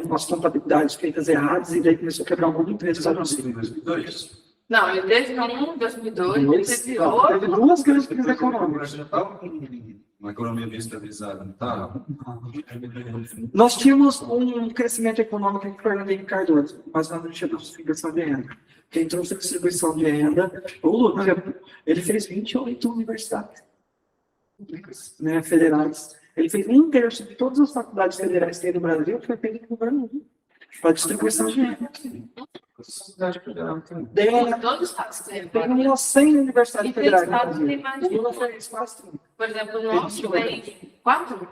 umas contabilidades feitas erradas e daí começou a quebrar um monte de empresas. Sabe assim, em 2002? Não, ele teve um em 2002, teve outro. Teve duas grandes crises O econômicas. Brasil já estava com uma economia bem estabilizada, não estava? Nós tínhamos um crescimento econômico em Fernando Henrique Cardoso, mas nós não tínhamos distribuição de renda. Quem trouxe a distribuição de renda, o Lula, por exemplo, ele fez 28 universidades públicas, né, federais. Ele fez 1/3 de todas as faculdades federais que tem no Brasil, foi feito no governo para distribuição de renda. Todos os estados Tem têm. umas 100 universidades E tem federais no estados que Brasil. tem mais O Lula fez quase 30. Por exemplo, o nosso tem 4.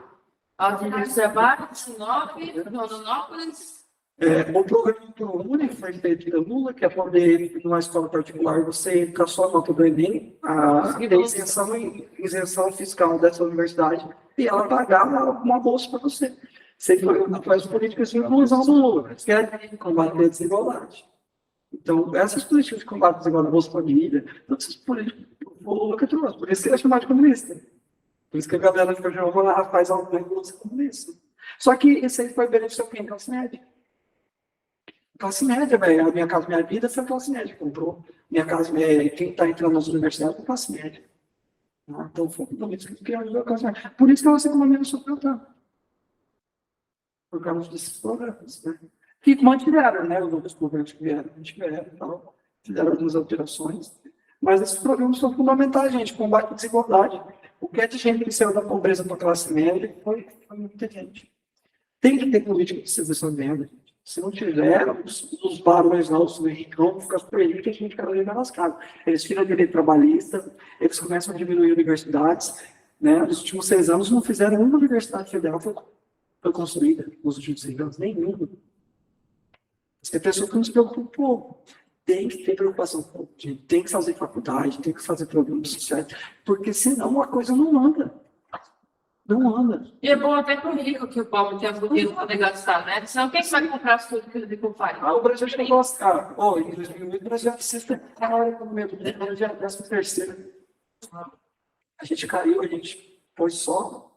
Autonomia do Trabalho, Sinop, Rondonópolis. O programa ProUni foi feito pelo Lula, que é poder, numa escola particular, você, com a sua nota do Enem, ter isenção fiscal dessa universidade e ela pagar uma bolsa para você. Você faz políticas de inclusão do Lula, que é combater a desigualdade. Então, essas políticas de combate à desigualdade, Bolsa Família, todas essas políticas, o Lula que trouxe. Por isso que ele é chamado de comunista. Por isso que a galera fica jogando lá, faz algo da Bolsa comunista. Só que isso aí foi beneficiar quem? Classe média. Classe média, velho. A Minha Casa Minha Vida foi a classe média que comprou. Minha Casa, quem está entrando nas universidades é a classe média. Então, foi isso que ajudou a classe média. Por isso que a nossa economia não sofreu tanto. Por causa desses programas, né? Que mantiveram, né? Os outros governos que vieram, então, fizeram algumas alterações. Mas esses programas são fundamentais, gente. Combate à desigualdade. O que é de gente que saiu da pobreza para a classe média foi muita gente. Tem que ter política de distribuição de renda, gente. Se não tiver, os barões lá, os ricão, vão ficar por aí que a gente cada vez mais lascado. Eles tiram direito trabalhista, eles começam a diminuir universidades. Né? Nos últimos 6 anos não fizeram uma universidade federal foi construída nos últimos 6 anos, nenhuma. Tem pessoas que não se preocupam com o povo. Tem que ter preocupação com o povo. Tem que fazer faculdade, tem que fazer programas sociais, porque senão a coisa não anda. Não anda. E é bom até para o rico que o pobre tenha dinheiro para poder gastar, né? Senão quem que vai comprar as coisas que o rico faz? O Brasil chegou a... em 2008, o Brasil assiste a hora do meio do Brasil, a 13ª. A gente caiu, a gente pôs só.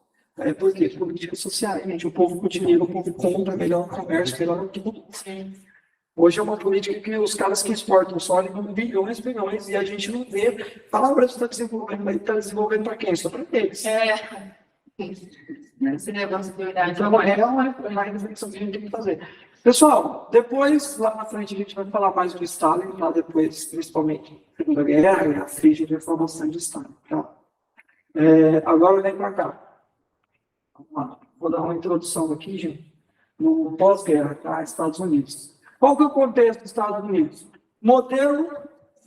Porque políticas sociais, gente, o povo com dinheiro, o povo compra melhor comércio, melhor tudo. Hoje é uma política que os caras que exportam só ganham bilhões, e a gente não vê. Fala, o Brasil está desenvolvendo, mas está desenvolvendo para quem? Só para eles. Esse negócio de verdade. Então, é uma reflexão que a gente tem que fazer. Pessoal, depois, lá na frente, a gente vai falar mais do Stalin, lá depois, principalmente, da guerra e a crise de reformação de Stalin. Tá? Agora vem para cá. Vamos lá. Vou dar uma introdução aqui, gente, no pós-guerra, tá? Estados Unidos. Qual que é o contexto dos Estados Unidos? Modelo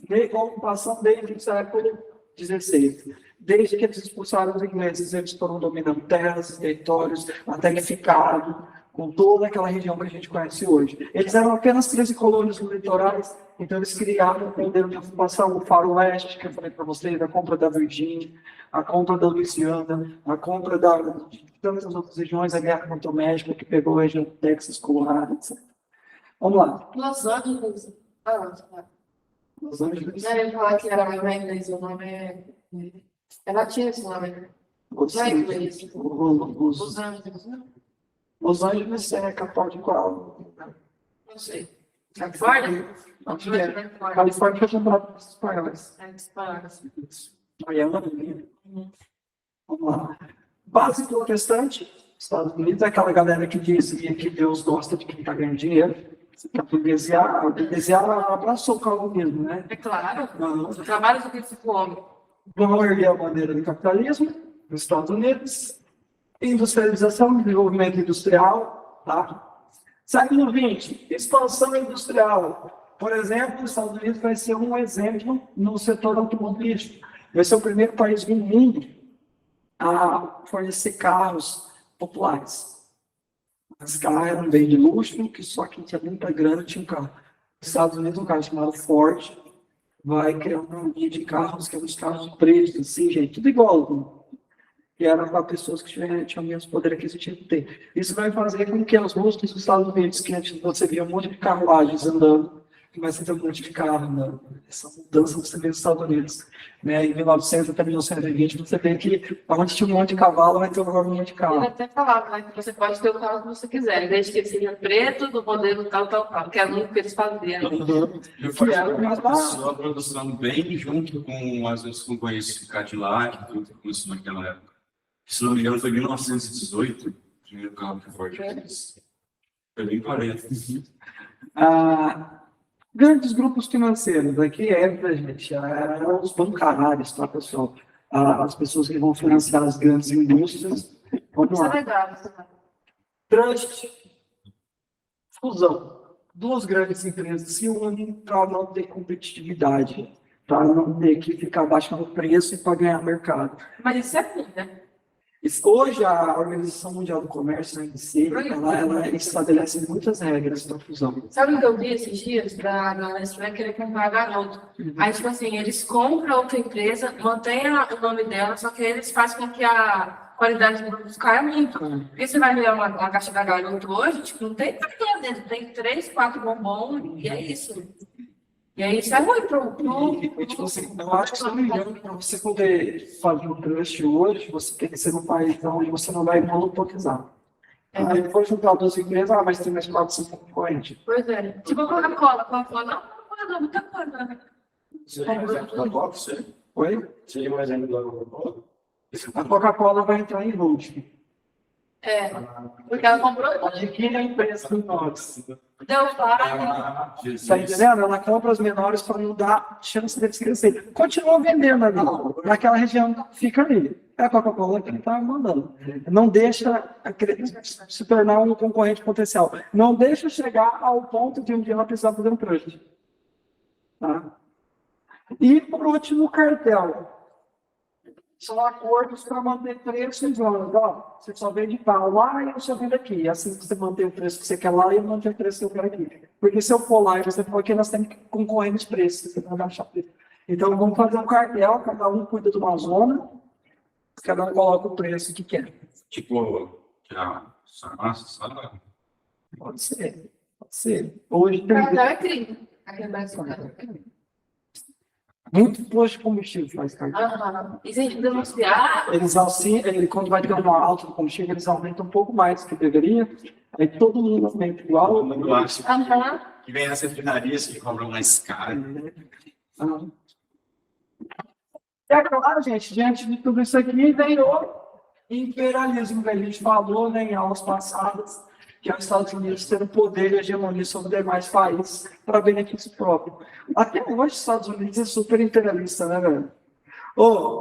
de ocupação desde o século XVI. Desde que eles expulsaram os ingleses, eles foram dominando terras, territórios, até que ficaram com toda aquela região que a gente conhece hoje. Eles eram apenas 13 colônias litorais, então eles criaram um modelo de ocupação, o faroeste, que eu falei para vocês, a compra da Virgínia, a compra da Louisiana, a compra de tantas outras regiões, a guerra contra o México, que pegou a região do Texas, Colorado, etc. Vamos lá. Los Angeles. Los Angeles. Não, eu ia falar que era em inglês, o nome é latino esse nome. Los Não é inglês. Los Angeles, não? Los Angeles é a capital de qual? Não sei. Califórnia? Acho que é. Califórnia foi chamada dos espanhóis. É, disparado. Miami. Vamos lá. Base protestante, Estados Unidos, é aquela galera que dizia que Deus gosta de quem está ganhando dinheiro. A burguesia abraçou o calvinismo, né? É claro. Não. O trabalho do que se come. Vão erguer a bandeira do capitalismo nos Estados Unidos. Industrialização, desenvolvimento industrial, tá? Século XX, expansão industrial. Por exemplo, os Estados Unidos vai ser um exemplo no setor automobilístico. Vai ser o primeiro país do mundo a fornecer carros populares. Os carros eram bem de luxo, que só quem tinha muita grana tinha um carro. Nos Estados Unidos, um carro chamado Ford vai criar uma linha de carros, que é os carros pretos, assim, gente, tudo igual. Que eram para pessoas que tinham menos poder aquisitivo ter. Isso vai fazer com que as ruas dos Estados Unidos, que antes você via um monte de carruagens andando, começa a ter um monte de carro, né? Essa mudança você vê nos Estados Unidos. Né? Em 1900 até 1920, você vê que onde tinha um monte de cavalo, vai ter um monte de Ele carro. até falava, né, que você pode ter o carro que você quiser, desde que ele seja preto, do modelo tal, que era muito que eles faziam. Eu faço uma produção bem junto com as outras companhias de Cadillac, tudo que começou naquela época. Se não me engano, foi em 1918, o primeiro carro que Ford fez. Foi bem 40. Grandes grupos financeiros, aqui gente, os bancários, tá, pessoal? As pessoas que vão financiar as grandes indústrias. Vamos Isso é lá. legal. Isso é legal. Trust, fusão. Duas grandes empresas se unem para não ter competitividade, para não ter que ficar baixando o preço para ganhar mercado. Mas isso é ruim, né? Hoje, a Organização Mundial do Comércio, a OMC, ela estabelece muitas regras para fusão. Sabe o que eu vi esses dias? Da Nestlé querer comprar a Garoto. Aí, tipo assim, eles compram outra empresa, mantêm o nome dela, só que eles fazem com que a qualidade do produto caia muito. Porque você vai ver uma caixa da Garoto hoje, tipo, não tem nada dentro, tem 3, 4 bombons e é isso. E aí isso é ruim Tipo assim, eu acho que, se não me engano, para você poder fazer um trust hoje, você tem que ser um país onde você não vai monopolizar. Aí depois juntar duas empresas, mas tem mais 4, 5 concorrentes. Pois é. Tipo a Coca-Cola. Coca-Cola não, muita coisa, né? Oi? Seria um exemplo da Coca-Cola? A Coca-Cola vai entrar em holding. É. Porque ela comprou. Adquire a empresa do nós. Deu para. Está entendendo? Ela compra as menores para não dar chance deles crescer. Continua vendendo ali. Naquela região, fica ali. É a Coca-Cola que ele está mandando. Não deixa se tornar um concorrente potencial. Não deixa chegar ao ponto de um dia ela precisar fazer um trust. Tá? E, por último, o cartel. São acordos para manter preços. Ó, você só vende para lá e eu só vendo aqui. E assim você mantém o preço que você quer lá e eu mantenho o preço que eu quero aqui. Porque se eu for lá e você for aqui, nós temos que concorrer nos preços. Você vai baixar preço. Então vamos fazer um cartel, cada um cuida de uma zona, cada um coloca o preço que quer. Tipo, sabe? Pode ser. Pode ser. Hoje tem Cartel é crime. Aqui no Brasil. muito posto de combustível faz cartel. Aham. E se a gente denunciar. Quando vai ter uma alta do combustível, eles aumentam um pouco mais do que deveria. Aí todo mundo aumenta igual. Todo mundo acha Aham. que vem as refinarias que cobram mais caro. É claro, gente, diante de tudo isso aqui, veio o imperialismo que a gente falou, né, em aulas passadas, que os Estados Unidos têm o poder e a hegemonia sobre os demais países para benefício próprio. Até hoje, os Estados Unidos é super imperialista, né, velho?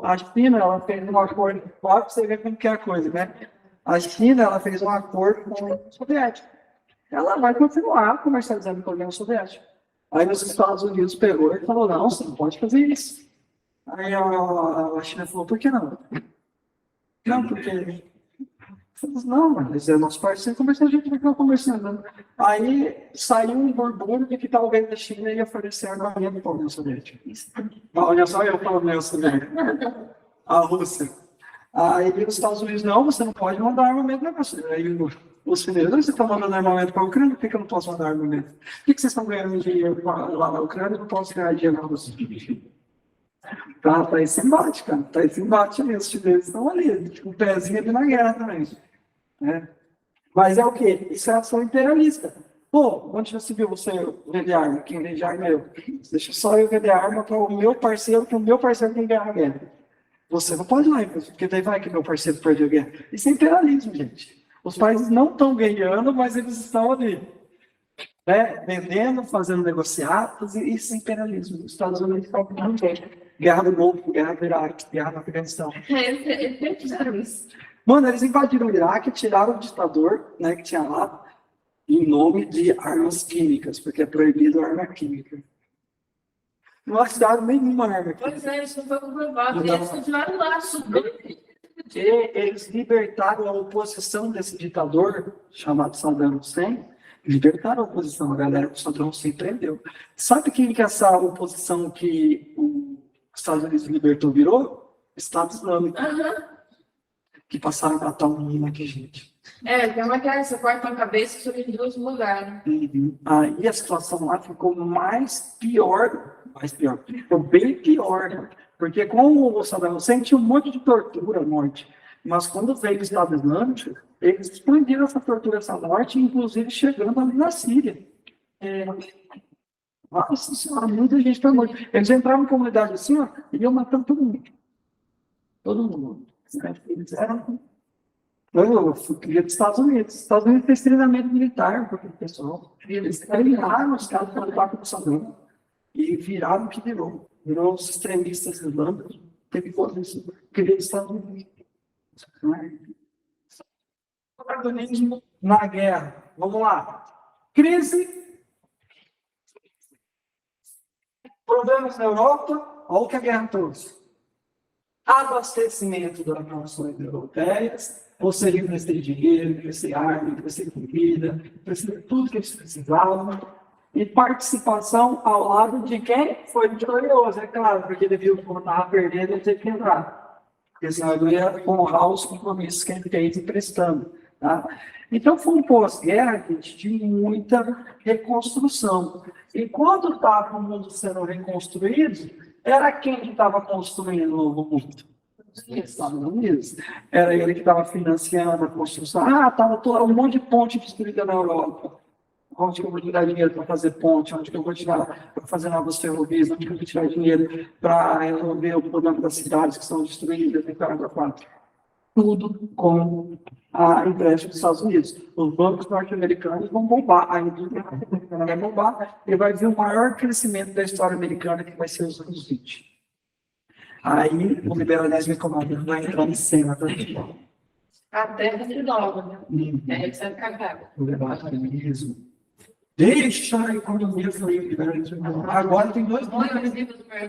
A China, ela fez um acordo, para você ver como que é a coisa, né? A China, ela fez um acordo com a União Soviética. Ela vai continuar comercializando com a União Soviética. Aí os Estados Unidos pegou e falou, não, você não pode fazer isso. Aí a China falou, por que não? Não, porque Eu falei, não, mas é nosso parceiro, conversando, a gente vai ficar conversando. Aí saiu um burburinho de que talvez a China ia oferecer armamento para a União Soviética. Olha só eu para a União Soviética. A Rússia. Aí os Estados Unidos, não, você não pode mandar armamento para você. Aí os chineses, você está mandando armamento para a Ucrânia, por que eu não posso mandar armamento? Por que vocês estão ganhando dinheiro lá na Ucrânia e não posso ganhar dinheiro na Rússia? Tá esse embate, cara. Tá esse embate mesmo. Os chineses estão ali, tipo, um pezinho ali na guerra também. Né? Mas é o quê? Isso é ação imperialista. Pô, onde já se viu você vender arma? Quem vende arma é eu. Deixa só eu vender arma para o meu parceiro, que o meu parceiro tem que ganhar a guerra. Você não pode ir lá, porque daí vai que meu parceiro perdeu a guerra. Isso é imperialismo, gente. Os países não estão ganhando, mas eles estão ali. Né? Vendendo, fazendo negociados, e isso é imperialismo. Os Estados Unidos estão ganhando guerra do Golfo, guerra do Iraque, guerra no Afeganistão. Eles fizeram isso. Mano, eles invadiram o Iraque, tiraram o ditador, né, que tinha lá, em nome de armas químicas, porque é proibido a arma química. Não acharam nenhuma arma química. Pois é, isso não foi comprovado. E Não. eles continuaram lá, subindo. Eles libertaram a oposição desse ditador, chamado Saddam Hussein, libertaram a oposição, a galera do Saddam Hussein prendeu. Sabe quem que essa oposição que os Estados Unidos libertou virou? Estado Islâmico. Que passaram a matar um menino aqui, gente. É, tem uma que é, você corta uma cabeça e só em dois lugares. Aí a situação lá ficou ficou bem pior, né? Porque com o Saddam Hussein tinha um monte de tortura à morte, mas quando veio o Estado Islâmico, eles expandiram essa tortura, essa morte, inclusive chegando ali na Síria. Nossa senhora, muita gente foi morta. Eles entravam em comunidade assim, ó, e iam matando todo mundo. Todo mundo. Eles eram... Eu queria dos Estados Unidos. Os Estados Unidos fez treinamento militar para o pessoal. Eles treinaram os caras para lutar contra o Saddam. E viraram o que virou. Virou os extremistas islâmicos. Teve coisa isso. Queria dos Estados Unidos. Protagonismo na guerra. Vamos lá. Crise. Problemas na Europa. Olha o que a guerra trouxe. Abastecimento das nações europeias, ou seja, precisa de dinheiro, precisa de arma, precisa de comida, precisa de tudo que eles precisavam, e participação ao lado de quem foi vitorioso, é claro, porque ele viu que estava perdendo, ele teve que entrar, porque senão ele ia honrar os compromissos que ele fez emprestando. Tá? Então foi um pós-guerra, gente, de muita reconstrução. E quando estava o mundo sendo reconstruído, era quem que estava construindo o novo mundo? Os Estados Unidos. Era ele que estava financiando a construção. Estava um monte de ponte destruída na Europa. Onde que eu vou tirar dinheiro para fazer ponte? Onde que eu vou tirar para fazer novas ferrovias? Onde que eu vou tirar dinheiro para resolver o problema das cidades que são destruídas em 44? Tudo com a empréstimo dos Estados Unidos. Os bancos norte-americanos vão bombar, a indústria norte-americana vai bombar, e vai vir o maior crescimento da história americana, que vai ser os anos 20. Aí o liberalismo econômico vai entrar em cena. A terra se dobra, né? É, isso é cagado. O liberalismo. Deixa a economia fluir, o liberalismo. Agora tem dois bancos.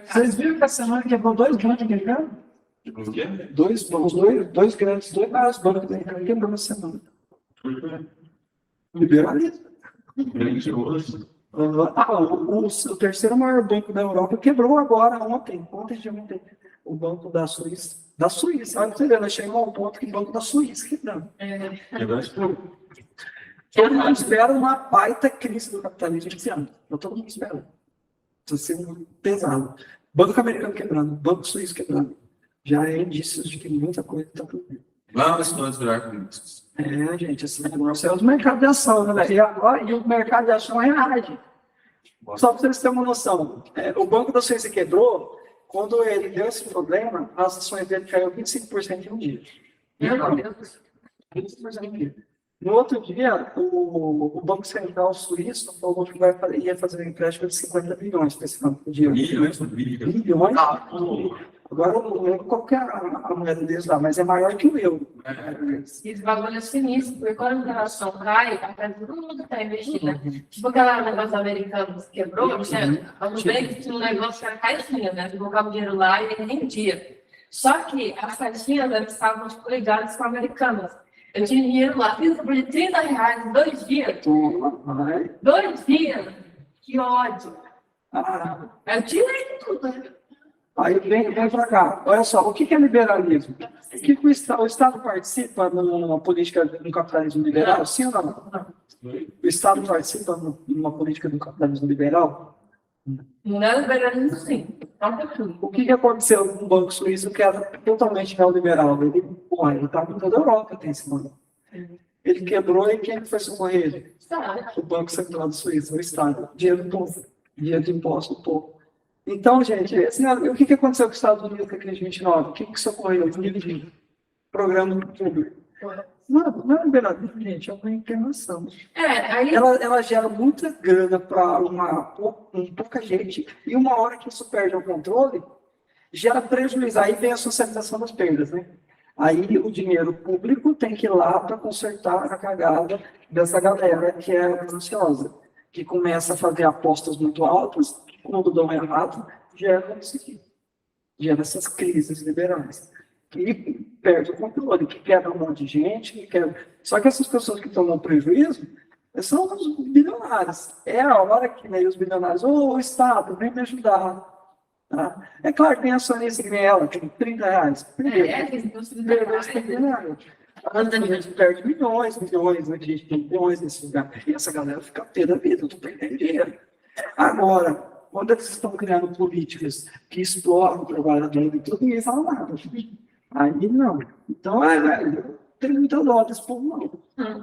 Vocês viram que a semana quebrou dois bancos americanos? O quê? Dois maiores bancos americanos quebrou na semana. Liberalismo. O terceiro maior banco da Europa quebrou agora, ontem de ontem, o banco da Suíça. Da Suíça, olha, você vê, ela chegou ao ponto que o banco da Suíça quebrando. Todo mundo espera uma baita crise do capitalismo esse ano. Todo mundo espera. Está sendo pesado. Banco americano quebrando, banco suíço quebrando. Já é indícios de que muita coisa está por vir. Vamos todos virar comunistas. Gente, esse negócio é os mercados de ação, né? E o mercado de ação reage. Só para vocês terem uma noção, o Banco da Suíça quebrou, quando ele deu esse problema, as ações dele caiu 25% em um dia. Meu Deus. 25% em um dia. No outro dia, o Banco Central Suíço falou que ia fazer um empréstimo de 50 bilhões para esse banco de Bilhões? bilhões. Agora eu não lembro qual que é a moeda deles lá, mas é maior que o euro. Esse bagulho é sinistro, porque quando a inflação cai, a todo mundo está investindo. Tipo aquela negócio americano que quebrou, a Nubank tinha um negócio que era caixinha, né? Você colocava o dinheiro lá e ele rendia. Só que as caixinhas elas estavam ligadas com americanas. Eu tinha dinheiro lá, fiz por R$30 em 2 dias. Toma, vai. 2 dias. Que ódio. Ah, Eu tirei tudo. aí vem para cá. Olha só, o que é liberalismo? O que o Estado participa numa política de um capitalismo liberal? Sim ou não? O Estado participa numa política de um capitalismo liberal? Não é liberalismo, sim. Falta tudo. O que aconteceu com o Banco Suíço, que era totalmente neoliberal? Ele estava em toda a Europa, tem esse nome. Ele quebrou e quem foi socorrer ele? Sabe? O Banco Central da Suíça, o Estado. Dinheiro do povo. Dinheiro de imposto do povo. Então, gente, o que aconteceu com os Estados Unidos com a crise de 29? O que socorreu? Programa público. Não é liberalismo, gente, é uma internação. Aí Ela gera muita grana para pouca gente, e uma hora que isso perde o controle, gera prejuízo. Aí vem a socialização das perdas, né? Aí o dinheiro público tem que ir lá para consertar a cagada dessa galera que é gananciosa, que começa a fazer apostas muito altas, que quando dão errado, gera essas crises liberais. E perde o controle, que quebra um monte de gente, Só que essas pessoas que tomam prejuízo são os bilionários. É a hora que os bilionários, o Estado, vem me ajudar. Tá? É claro que tem acionista que vem ela, tem R$30. A gente perde milhões, a gente tem milhões nesse lugar. E essa galera fica pé da vida, eu estou perdendo dinheiro. Agora, quando eles estão criando políticas que exploram o trabalhador e tudo, ninguém fala nada. Aí não. Então, velho, tem muita dó desse povo, não.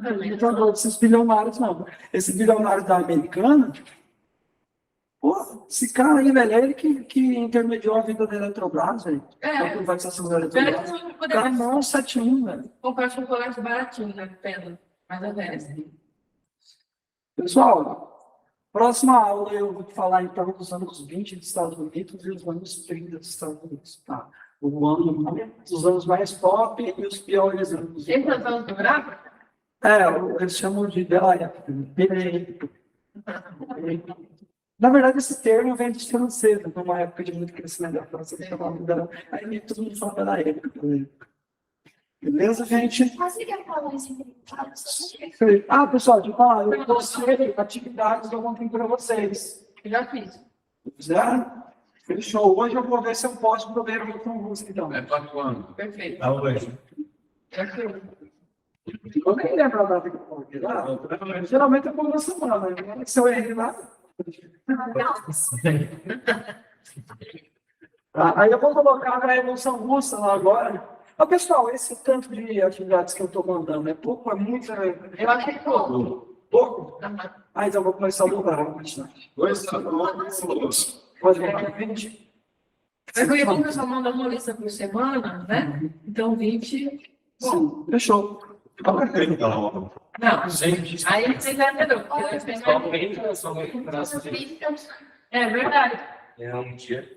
Tem muita dó desses bilionários, não. Esse bilionário da Americana, pô, esse cara aí, velho, é ele que intermediou a vida da Eletrobras, velho. A privatização da Eletrobras. O cara não, 7-1, velho. comprar chocolate baratinho, né? Pena. Mas é velho. Pessoal, próxima aula eu vou falar então dos anos 20 dos Estados Unidos e os anos 30 dos Estados Unidos, tá? Os anos mais top e os piores anos. Sempre nós vamos dobrar? Eles chamam de bela época. Na verdade, esse termo vem dos franceses, numa época de muito crescimento da França, aí todo mundo fala bela época. Beleza, gente? Mas você quer falar isso em Pessoal, deixa eu falar, eu postei atividades que eu contei para vocês. Eu já fiz. Fizeram? Fechou. Hoje eu vou ver se eu posso prover o com música, então. É para quando? Perfeito. Hoje. Já fiz. Eu nem lembro a data que eu coloquei lá. Geralmente eu ponho na semana, né? Se eu errei lá. Aí eu vou colocar a Revolução Russa lá agora. Pessoal, esse tanto de atividades que eu estou mandando é pouco, é muito? Eu achei pouco. Pouco? Então eu vou começar a dobrar a quantidade. Pode ver, 20. Mas eu ia começar mandando uma lista por semana, né? Então 20. Sim, fechou. Não. Aí você já entendeu. É verdade. É um dia.